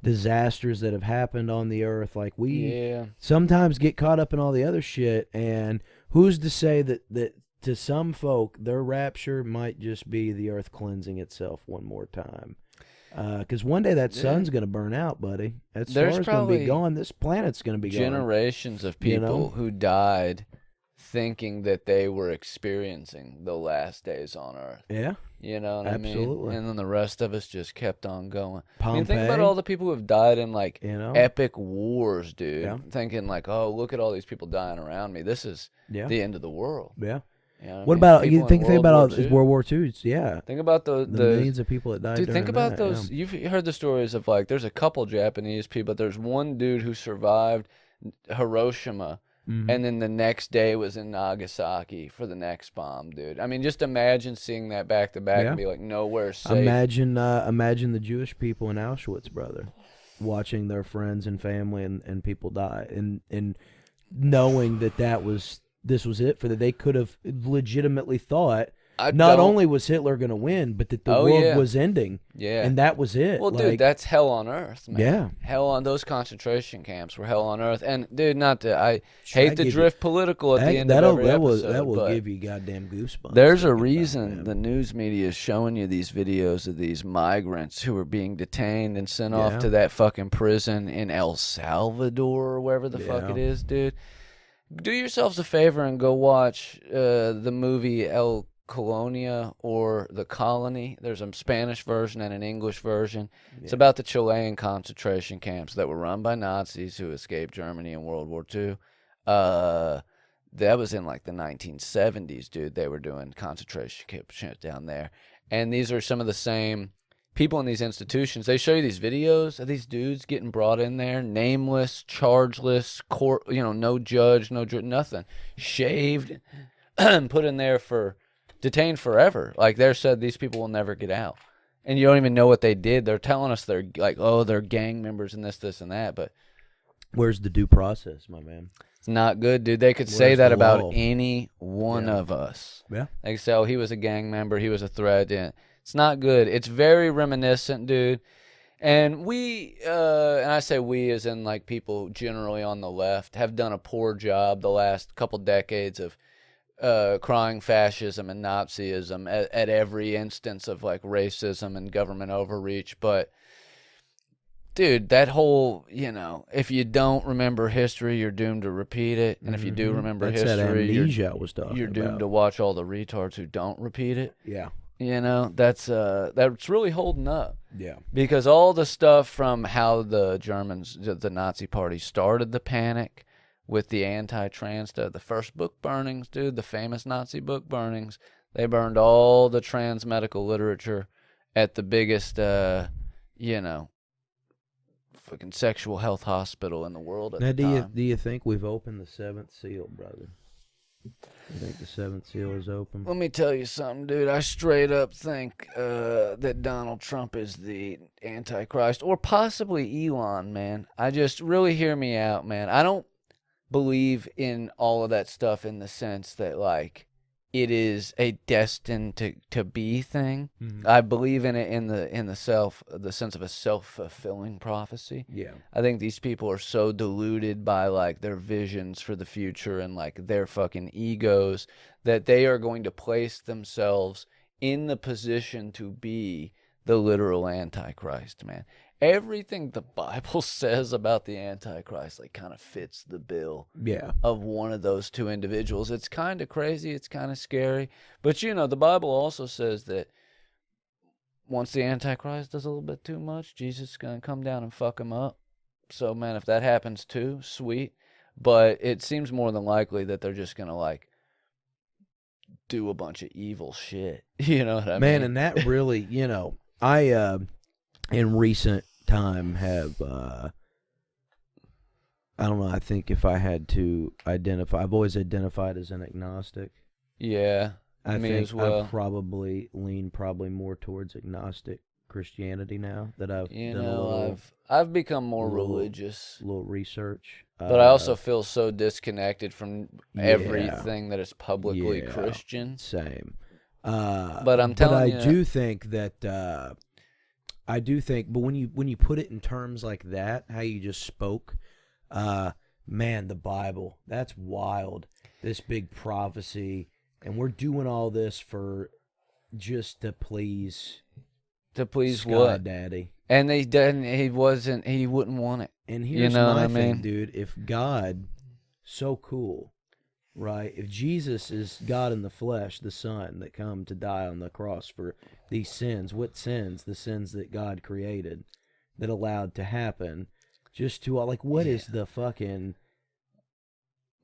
disasters that have happened on the earth. Like, we yeah. sometimes get caught up in all the other shit, and who's to say that to some folk, their rapture might just be the earth cleansing itself one more time. Because one day that sun's going to burn out, buddy. That There's star's going to be probably gone. This planet's going to be gone. generations of people You know? who died thinking that they were experiencing the last days on Earth. Yeah. You know what I mean? Absolutely. And then the rest of us just kept on going. I mean, Pompeii, think about all the people who have died in like you know. epic wars, dude. Yeah. Thinking like, oh, look at all these people dying around me. This is Yeah. the end of the world. Yeah. You know What I mean? about People you? in Think World about War II. World War II. Yeah. Think about The millions of people that died. dude. Think during about that, those. You've heard the stories of like, there's a couple Japanese people, but there's one dude who survived Hiroshima. Mhm. And then the next day was in Nagasaki for the next bomb, dude. I mean, just imagine seeing that back to back Yeah. and be like, nowhere safe. Imagine the Jewish people in Auschwitz, brother, watching their friends and family and people die, and knowing that this was it for that. They could have legitimately thought not only was Hitler going to win, but that the world was ending. Yeah. And that was it. Well, dude, that's hell on earth, man. Yeah. Hell on those concentration camps were hell on earth. And dude, I hate to drift political at the end of every episode. That will but give you goddamn goosebumps. there's a reason the news media is showing you these videos of these migrants who are being detained and sent off to that fucking prison in El Salvador or wherever the fuck it is, dude. Do yourselves a favor and go watch the movie El Colonia or The Colony. There's a Spanish version and an English version. It's about the Chilean concentration camps that were run by Nazis who escaped Germany in World War II. That was in like the 1970s, dude. They were doing concentration camp shit down there. And these are some of the same people in these institutions. They show you these videos of these dudes getting brought in there, nameless, chargeless, court, no judge, nothing, shaved, and put in there detained forever. Like they're said, these people will never get out, and you don't even know what they did. They're telling us they're like, oh, they're gang members and this, and that, but where's the due process, my man? it's not good, dude. They could say Where's that the about law? any one of us. Yeah. They could say, oh, he was a gang member, he was a threat. Yeah. It's not good. It's very reminiscent, dude. And we, and I say we as in like people generally on the left, have done a poor job the last couple decades of crying fascism and Nazism at every instance of like racism and government overreach. But dude, that whole, if you don't remember history, you're doomed to repeat it. And if you do remember That's that history, amnesia I was talking you're doomed about. to watch all the retards who don't repeat it. Yeah. That's really holding up. Yeah. Because all the stuff from how the Germans, the Nazi party started the panic with the anti-trans stuff, the first book burnings, dude, the famous Nazi book burnings, they burned all the trans medical literature at the biggest, fucking sexual health hospital in the world at Now, the time. do you think we've opened the seventh seal, brother? You think the seventh seal is open? Let me tell you something, dude. I straight up think that Donald Trump is the Antichrist, or possibly Elon, man. I just really hear me out, man. I don't believe in all of that stuff in the sense that, like, it is a destined to be thing. Mhm. I believe in it in the sense of a self-fulfilling prophecy. Yeah. I think these people are so deluded by like their visions for the future and like their fucking egos that they are going to place themselves in the position to be the literal Antichrist, man. Everything the Bible says about the Antichrist like kind of fits the bill Yeah. of one of those two individuals. It's kind of crazy, it's kind of scary, but the Bible also says that once the Antichrist does a little bit too much, Jesus is going to come down and fuck him up. So, man, if that happens too, sweet. But it seems more than likely that they're just going to, like, do a bunch of evil shit. You know what I mean? Man, and that really, I, in recent time have, I don't know, I think if I had to identify, I've always identified as an agnostic. Yeah, I me think as well. I probably lean more towards agnostic Christianity now that I've done a little, I've become more little- religious. little research. But I also feel so disconnected from Yeah. everything that is publicly Yeah. Christian. Same. But I'm telling you, I do think that but when you put it in terms like that, how you just spoke, man, the Bible, that's wild. This big prophecy, and we're doing all this for just to please Sky what, Daddy. And he wouldn't want it. And here's know what my I thing, mean? dude. If God, so cool, right? If Jesus is God in the flesh, the Son that come to die on the cross for these sins, what sins? The sins that God created, that allowed to happen, just to like, what is the fucking?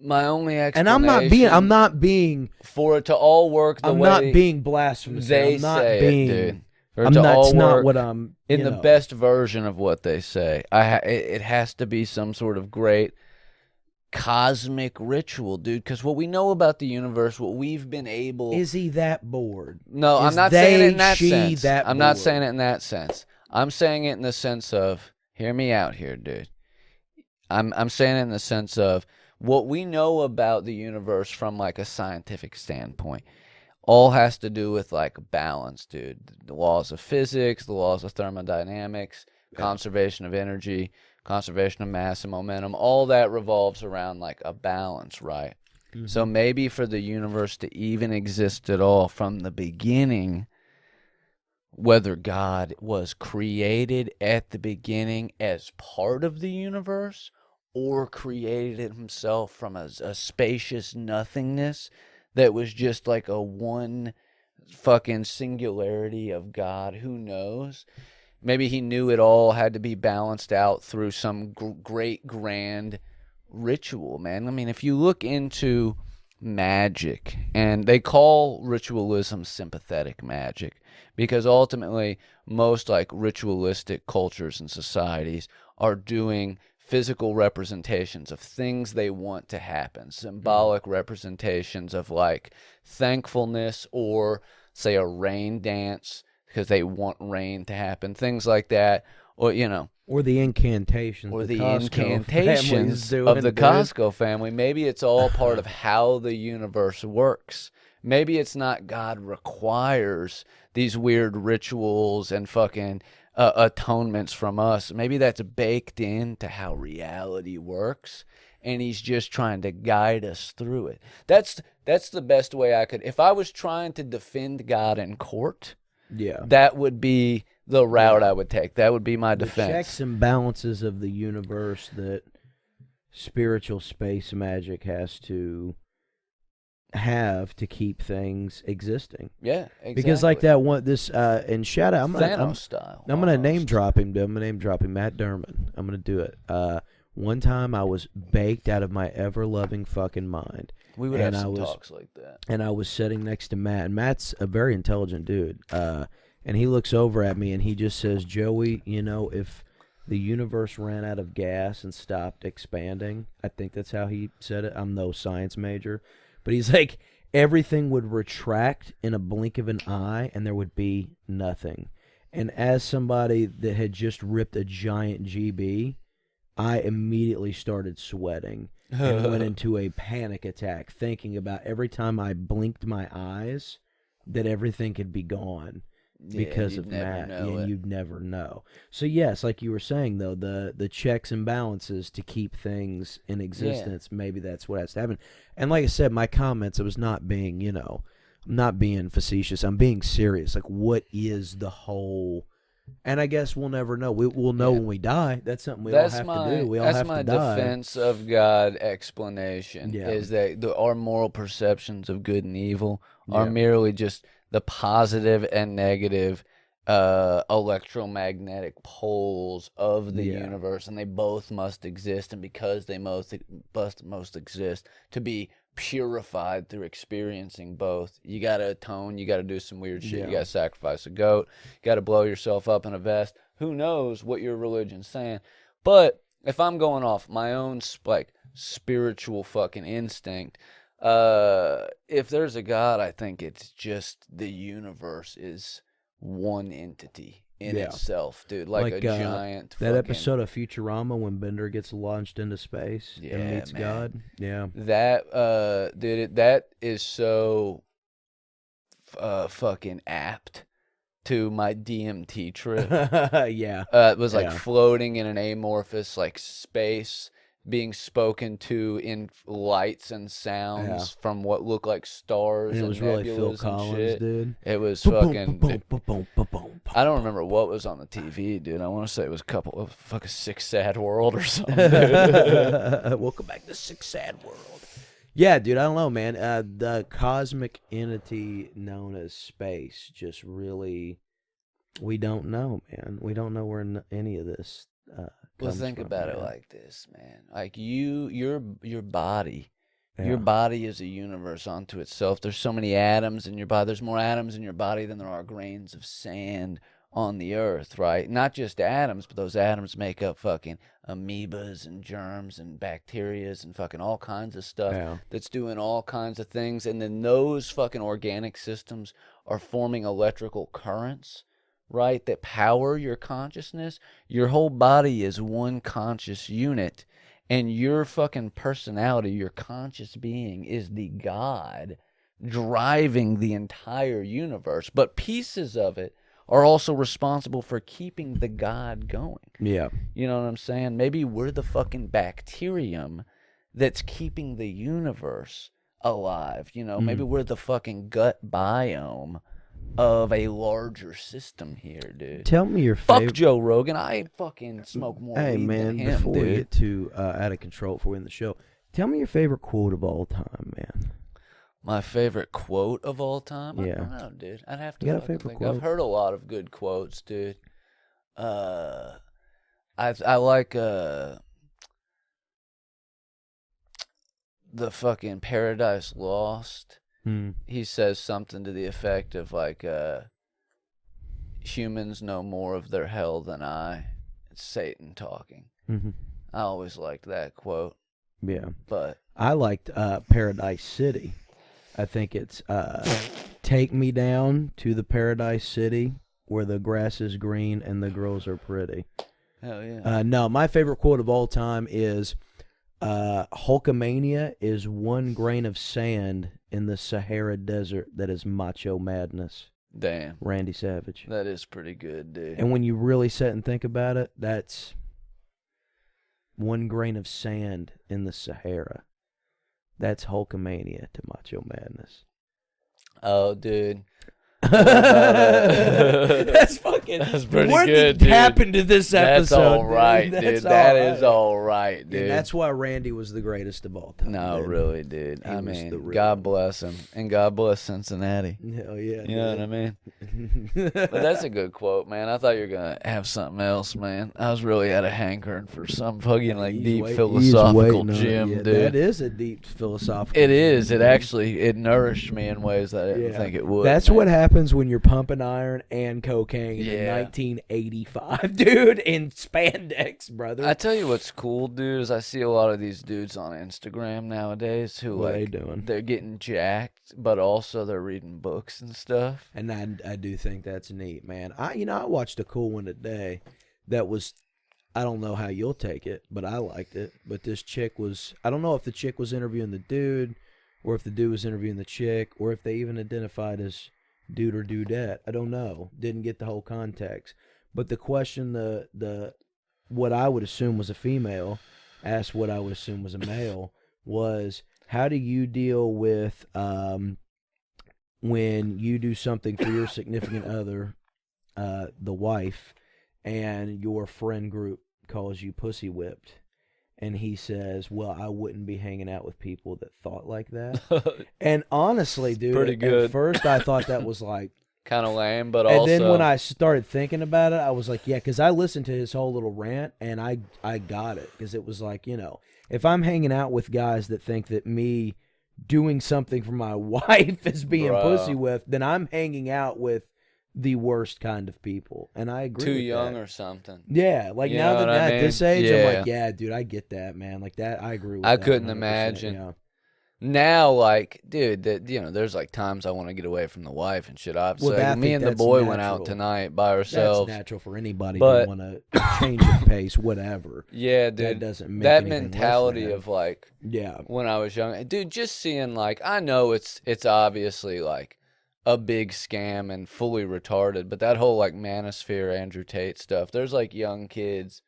My only And explanation I'm not being, for it to all work the I'm way not being blasphemous. they I'm not say being. it, dude. For it I'm to not. all It's not work what I'm. in you the know. best version of what they say. It has to be some sort of great cosmic ritual, dude. Because what we know about the universe, what we've been able. Is he that bored? No, I'm Is not saying it in they, that she sense. that I'm not bored? saying it in that sense. I'm saying it in the sense of, hear me out here, dude. I'm saying it in the sense of what we know about the universe from like a scientific standpoint. All has to do with like balance, dude. The laws of physics, the laws of thermodynamics, conservation of energy, conservation of mass and momentum. All that revolves around like a balance, right? Mm-hmm. So maybe for the universe to even exist at all from the beginning, whether God was created at the beginning as part of the universe or created himself from a spacious nothingness that was just like a one fucking singularity of God, who knows? Maybe he knew it all had to be balanced out through some great grand ritual, man. I mean, if you look into magic, and they call ritualism sympathetic magic, because ultimately most like ritualistic cultures and societies are doing physical representations of things they want to happen, symbolic representations of like thankfulness, or say a rain dance because they want rain to happen, things like that, or or the incantations, or the the Costco family's incantations doing, of the dude. Costco family. Maybe it's all part of how the universe works. Maybe it's not God requires these weird rituals and fucking atonements from us. Maybe that's baked into how reality works, and he's just trying to guide us through it. That's the best way I could. If I was trying to defend God in court, Yeah, that would be the route I would take. That would be my the defense. checks and balances of the universe that spiritual space magic has to have to keep things existing. Yeah, exactly. Because like that one, and shout out, Thanos style. I'm gonna name almost. drop him. Dude. I'm gonna name drop him, Matt Derman. I'm gonna do it. One time I was baked out of my ever loving fucking mind. We would and have I some was- talks like that. And I was sitting next to Matt, and Matt's a very intelligent dude. And he looks over at me and he just says, "Joey, if the universe ran out of gas and stopped expanding," I think that's how he said it. I'm no science major, but he's like, everything would retract in a blink of an eye and there would be nothing. And as somebody that had just ripped a giant GB, I immediately started sweating and went into a panic attack, thinking about every time I blinked my eyes that everything could be gone because you'd of never Matt. know And it. you'd never know. So yes, like you were saying though, the checks and balances to keep things in existence, maybe that's what has to happen. And like I said, my comments, it was not being, I'm not being facetious. I'm being serious. Like, what is the whole? And I guess we'll never know. We'll know when we die. That's something we all have to do. We all that's have my to die. defense of God explanation, Yeah. is that our moral perceptions of good and evil are Yeah. merely just the positive and negative electromagnetic poles of the Yeah. universe, and they both must exist, and because they must exist to be purified through experiencing both, you gotta atone, you gotta do some weird shit, Yeah. you gotta sacrifice a goat, you gotta blow yourself up in a vest. Who knows what your religion's saying? But if I'm going off my own like spiritual fucking instinct, if there's a God, I think it's just the universe is one entity in Yeah. itself, dude. Like a giant that fucking, episode of Futurama when Bender gets launched into space Yeah, and meets man. God. Yeah. that dude, that is so fucking apt to my DMT trip. Yeah. It was like Yeah. floating in an amorphous like space, being spoken to in lights and sounds from what looked like stars And it was really Phil nebulas and Collins, shit. dude. It was Boom, fucking. boom, boom, boom, boom, boom, I don't remember what was on the TV, dude. I want to say it was a couple of fucking Sick Sad World or something. Dude. Welcome back to Sick Sad World. Yeah, dude, I don't know, man. The cosmic entity known as space just really, we don't know, man. We don't know where any of this Well, comes think from, about it man. like this, man. Like your body. Your Yeah. body is a universe unto itself. There's so many atoms in your body. There's more atoms in your body than there are grains of sand on the earth, right? Not just atoms, but those atoms make up fucking amoebas and germs and bacterias and fucking all kinds of stuff Yeah. that's doing all kinds of things. And then those fucking organic systems are forming electrical currents, right, that power your consciousness. Your whole body is one conscious unit, and your fucking personality, your conscious being, is the God driving the entire universe. But pieces of it are also responsible for keeping the God going. Yeah. You know what I'm saying? Maybe we're the fucking bacterium that's keeping the universe alive. You know, maybe we're the fucking gut biome of a larger system here, dude. Tell me your Fuck favorite. Joe Rogan. I fucking smoke more Hey, weed man, than him, before we dude. get too out of control before we end the show, tell me your favorite quote of all time, man. My favorite quote of all time? I Yeah. don't know, dude. I'd have to You got a fucking favorite think. I've quote? heard a lot of good quotes, dude. I like the fucking Paradise Lost. Hmm. He says something to the effect of like humans know more of their hell than I. It's Satan talking. Mm-hmm. I always liked that quote. Yeah. But I liked Paradise City. I think it's take me down to the Paradise City where the grass is green and the girls are pretty. hell yeah. No, my favorite quote of all time is Hulkamania is one grain of sand in the Sahara Desert that is macho madness. Damn. Randy Savage. That is pretty good, dude. And when you really sit and think about it, that's one grain of sand in the Sahara. That's Hulkamania to macho madness. Oh, dude. That's fucking. That's pretty what good, did dude. happen to this episode? That's all right, dude. That's That all is right. all right, dude. And that's why Randy was the greatest of all time. No, dude. really, dude. He I was mean, the real God one. bless him, and God bless Cincinnati. Hell yeah. You know what I mean? But that's a good quote, man. I thought you were gonna have something else, man. I was really had a hankering for some fucking like deep philosophical gem, dude. That is a deep philosophical. It is. gem, It dude. actually it nourished me in ways that I didn't think it would. That's man. what happens when you're pumping iron and cocaine in Yeah. 1985, dude, in spandex, brother. I tell you what's cool, dude, is I see a lot of these dudes on Instagram nowadays who What are they like doing? they're getting jacked, but also they're reading books and stuff. And I do think that's neat, man. I watched a cool one today that was, I don't know how you'll take it, but I liked it. But this chick was, I don't know if the chick was interviewing the dude or if the dude was interviewing the chick or if they even identified as dude or dudette. I don't know. Didn't get the whole context. But the question, the what I would assume was a female asked what I would assume was a male was, how do you deal with when you do something for your significant other, the wife, and your friend group calls you pussy whipped? And he says, well, I wouldn't be hanging out with people that thought like that. And honestly, dude, Pretty good. at first I thought that was like, Kind of lame, but and also then when I started thinking about it, I was like, yeah, because I listened to his whole little rant, and I got it, because it was like, you know, if I'm hanging out with guys that think that me doing something for my wife is being Bro. pussy whipped, then I'm hanging out with the worst kind of people, and I agree. too with young that. or something. Yeah, like You now know that what I at this mean? age, I'm Yeah. like, yeah, dude, I get that, man. Like that, I agree with I that. couldn't 100%, imagine. yeah. Now, like, dude, that there's like times I want to get away from the wife and shit. Obviously, Well, I like, me think and the that's boy went natural. out tonight by That's ourselves. natural for anybody But- to want to change of pace, whatever. Yeah, That dude. doesn't make That anything less mentality than. of like Yeah. when I was young, dude, just seeing like I know it's obviously like a big scam and fully retarded, but that whole like manosphere Andrew Tate stuff, there's like young kids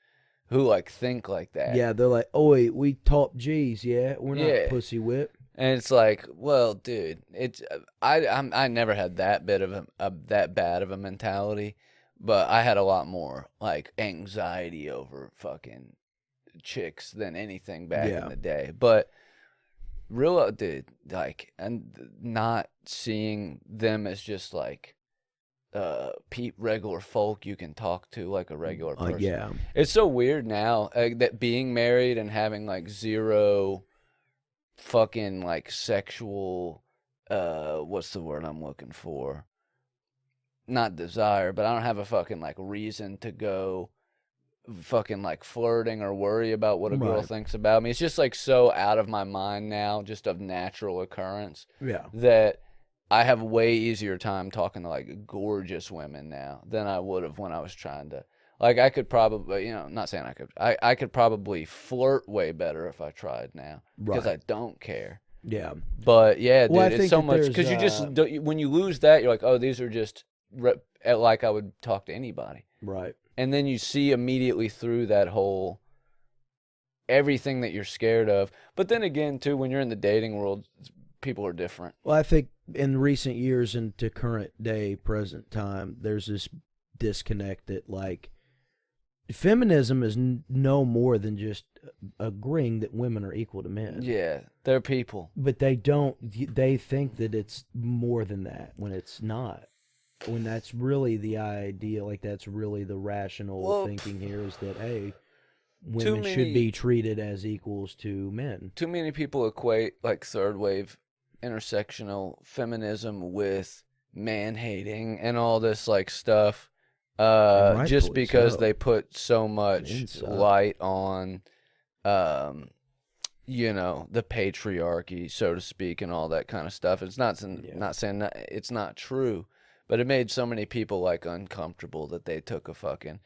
who like think like that. Yeah, they're like, oh wait, we top G's, yeah, we're not Yeah. pussy whip. And it's like, well, dude, it's I never had that bit of that bad of a mentality, but I had a lot more like anxiety over fucking chicks than anything back Yeah. in the day. But real, dude, like, and not seeing them as just like regular folk you can talk to like a regular person. Yeah. It's so weird now that being married and having like zero fucking like sexual what's the word I'm looking for? Not desire, but I don't have a fucking like reason to go fucking like flirting or worry about what a girl Right. thinks about me. It's just like so out of my mind now, just of natural occurrence, Yeah. that I have way easier time talking to like gorgeous women now than I would have when I was trying to. Like I could probably, not saying I could. I could probably flirt way better if I tried now because I Right. don't care. Yeah. But yeah, dude, Well, I it's think so that much there's, because you just when you lose that, you're like, oh, these are just like I would talk to anybody. Right. And then you see immediately through that whole everything that you're scared of. But then again, too, when you're in the dating world, people are different. Well, I think in recent years and to current day, present time, there's this disconnect that, like, feminism is no more than just agreeing that women are equal to men. Yeah, they're people. But they think that it's more than that when it's not. When that's really the idea, like that's really the rational thinking here is that, hey, women should be treated as equals to men. Too many people equate like third wave intersectional feminism with man hating and all this like stuff. Just because they put so much light on, the patriarchy, so to speak, and all that kind of stuff. It's not saying that it's not true, but it made so many people like uncomfortable that they took a fucking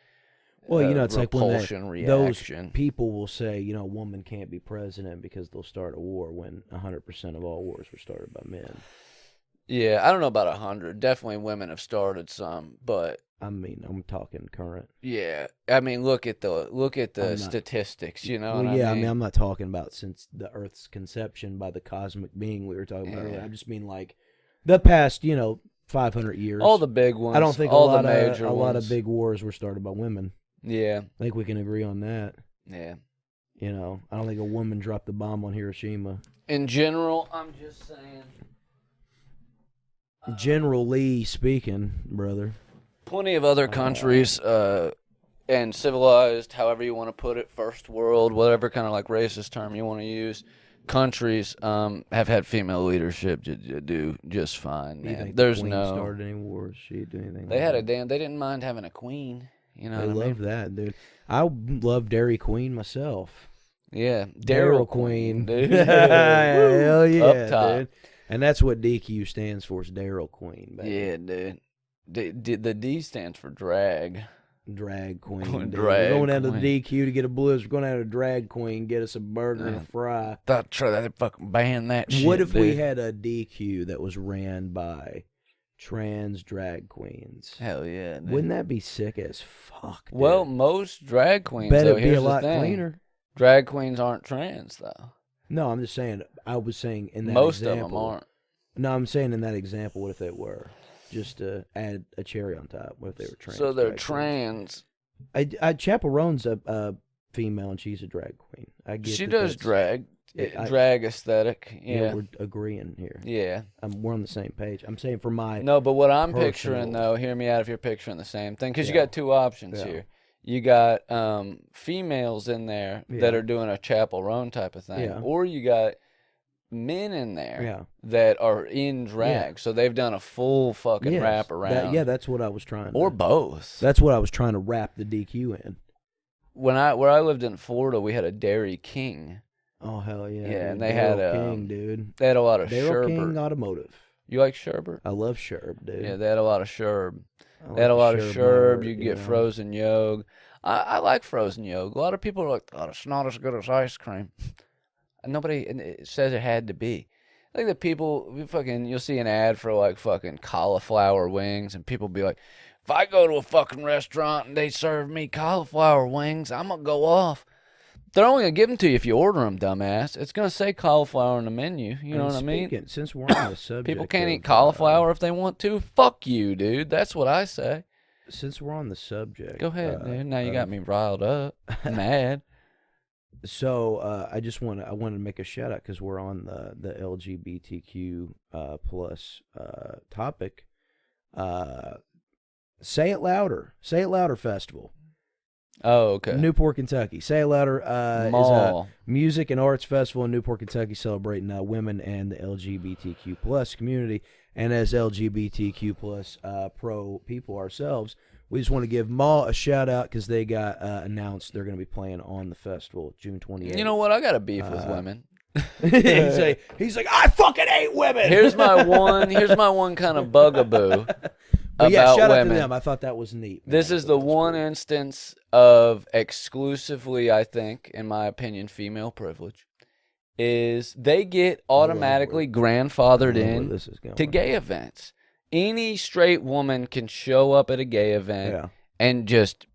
it's like when those reaction. people will say, a woman can't be president because they'll start a war when 100% of all wars were started by men. Yeah, I don't know about 100. Definitely women have started some, but I mean, I'm talking current. Yeah, I mean, look at the statistics. You know. Well, what yeah, I mean, I'm not talking about since the Earth's conception by the cosmic being we were talking about earlier. I just mean like the past, 500 years. all the big ones. I don't think all a major lot ones. of big wars were started by women. Yeah, I think we can agree on that. yeah. I don't think a woman dropped the bomb on Hiroshima. In general, I'm just saying. Generally speaking, brother. Plenty of other countries, and civilized, however you want to put it, first world, whatever kind of like racist term you want to use, countries have had female leadership do just fine. Do you Man. think There's the queen no. started any wars? She do anything? They had a damn. They didn't mind having a queen. You know. I what I love mean? that, dude. I love Dairy Queen myself. Yeah, Daryl Queen, dude. Hell yeah, Up top. dude. And that's what DQ stands for. Is Daryl Queen. Baby. Yeah, dude. The D stands for drag. Drag Queen. Drag We're going down to queen. the DQ to get a blizzard. We're going down to Drag Queen, get us a burger and a fry. Thought they fucking ban that shit. What if we dude. had a DQ that was ran by trans drag queens? Hell yeah. Dude. Wouldn't that be sick as fuck? Dude? Well, most drag queens. bet though, it'd be here's a lot the thing. cleaner. Drag queens aren't trans though. No, I'm just saying. I was saying in that Most example. of them aren't. No, I'm saying in that example, what if they were? Just to add a cherry on top. What if they were trans? So they're drag trans. queens? Chaperone's a female and she's a drag queen. I get She that does that's- drag. I- Drag aesthetic. Yeah. we're agreeing here. Yeah. We're on the same page. I'm saying for my No, but what I'm personal- picturing though, hear me out if you're picturing the same thing, because you Yeah. got two options Yeah. here. You got females in there that Yeah. are doing a chaperone type of thing, Yeah. or you got men in there Yeah. that are in drag, so they've done a full fucking Yes, wrap around. that's what I was trying. or to, both. that's what I was trying to wrap the DQ in. Where I lived in Florida, we had a Dairy King. Oh hell yeah! Yeah, dude. and they had, Daryl King, dude. They had a lot of Daryl sherbet. King Automotive. You like sherbet? I love Sherb, dude. Yeah, they had a lot of sherbet. I They had a like lot of Sherb sherb. Mart, You get know. frozen yogurt. I like frozen yogurt. A lot of people are like, "Oh, it's not as good as ice cream." And nobody says it had to be. I think that you'll see an ad for like fucking cauliflower wings, and people be like, "If I go to a fucking restaurant and they serve me cauliflower wings, I'm gonna go off." They're only gonna give them to you if you order them, dumbass. It's gonna say cauliflower on the menu. You know what I mean? Since we're on the subject, People can't eat of, cauliflower if they want to. Fuck you, dude. That's what I say. Since we're on the subject, Go ahead, dude. Now you got me riled up, mad. So I just wanted to make a shout out because we're on the LGBTQ plus topic. Say It Louder Festival, Oh, okay. Newport, Kentucky. Say It Louder is a Mall. music and arts festival in Newport, Kentucky, celebrating women and the LGBTQ plus community. And as LGBTQ plus pro people ourselves, we just want to give Mall a shout out because they got announced they're going to be playing on the festival June 28th. You know what? I got a beef with women. he's like, I fucking hate women. Here's my one kind of bugaboo But yeah, about shout out to women. them. I thought that was neat. This man. is the one instance of exclusively, I think, in my opinion, female privilege, is they get automatically grandfathered in this is going. to gay events. Any straight woman can show up at a gay event Yeah. and just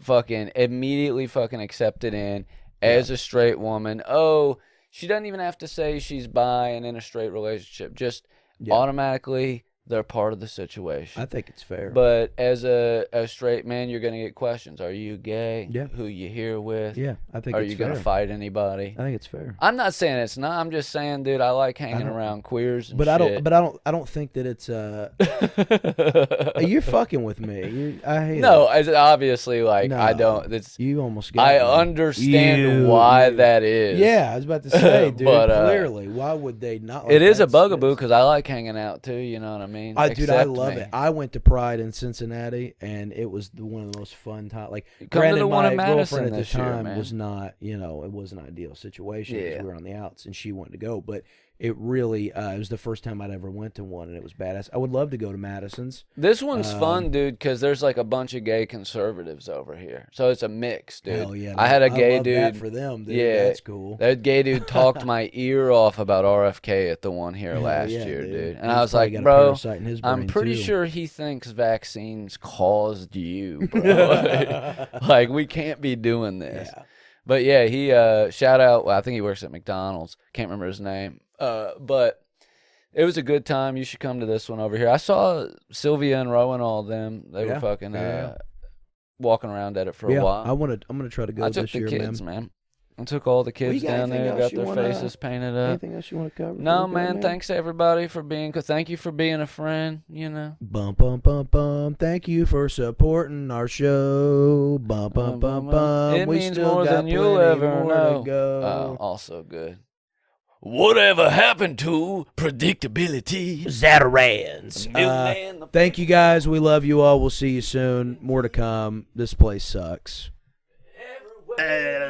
fucking immediately fucking accept it in as a straight woman. Oh, she doesn't even have to say she's bi and in a straight relationship. Just automatically they're part of the situation. I think it's fair. But as a straight man, you're going to get questions. Are you gay? Yeah. Who you here with? yeah, I think Are it's you fair. going to fight anybody? I think it's fair. I'm not saying it's not. I'm just saying, dude, I like hanging around queers and But shit. I don't think that it's you're fucking with me. I hate No, it. it's obviously like I No. don't. It's You almost got I me. understand why that is. Yeah, I was about to say, dude. But, clearly, why would they not? Like It is a that? bugaboo because I like hanging out too. You know what I mean? Dude, I Accept love me. it. I went to Pride in Cincinnati, and it was one of the most fun times. Like, Come to granted, the one my in Madison girlfriend at the this year, time man. was not, it was an ideal situation because Yeah. we were on the outs, and she wanted to go. But it really, it was the first time I'd ever went to one, and it was badass. I would love to go to Madison's. This one's fun, dude, because there's like a bunch of gay conservatives over here, so it's a mix, dude. Hell yeah! I had a gay love dude. that for them, dude. Yeah, That's cool. That gay dude talked my ear off about RFK at the one here Hell last yeah, year, dude. And He's I was probably like, got a bro, parasite in his I'm brain, pretty too. sure he thinks vaccines caused you, bro. like we can't be doing this. Yeah. But yeah, he shout out. Well, I think he works at McDonald's. Can't remember his name. But it was a good time. You should come to this one over here. I saw Sylvia and Rowan, all of them. They were fucking walking around at it for a while. I'm gonna try to go I took this the year, kids, man. man. I took all the kids you got down anything there, else got you their wanna- faces painted up. Anything else you want to cover? No, before we go, man. Thanks everybody for being. Thank you for being a friend. You know. Bum bum bum bum. Thank you for supporting our show. Bum bum bum bum. It We means still more got than you'll plenty ever more know. to go. Also good. Whatever happened to predictability? Zatarans. Milkman, the Thank you guys. We love you all. We'll see you soon. More to come. This place sucks. everywhere.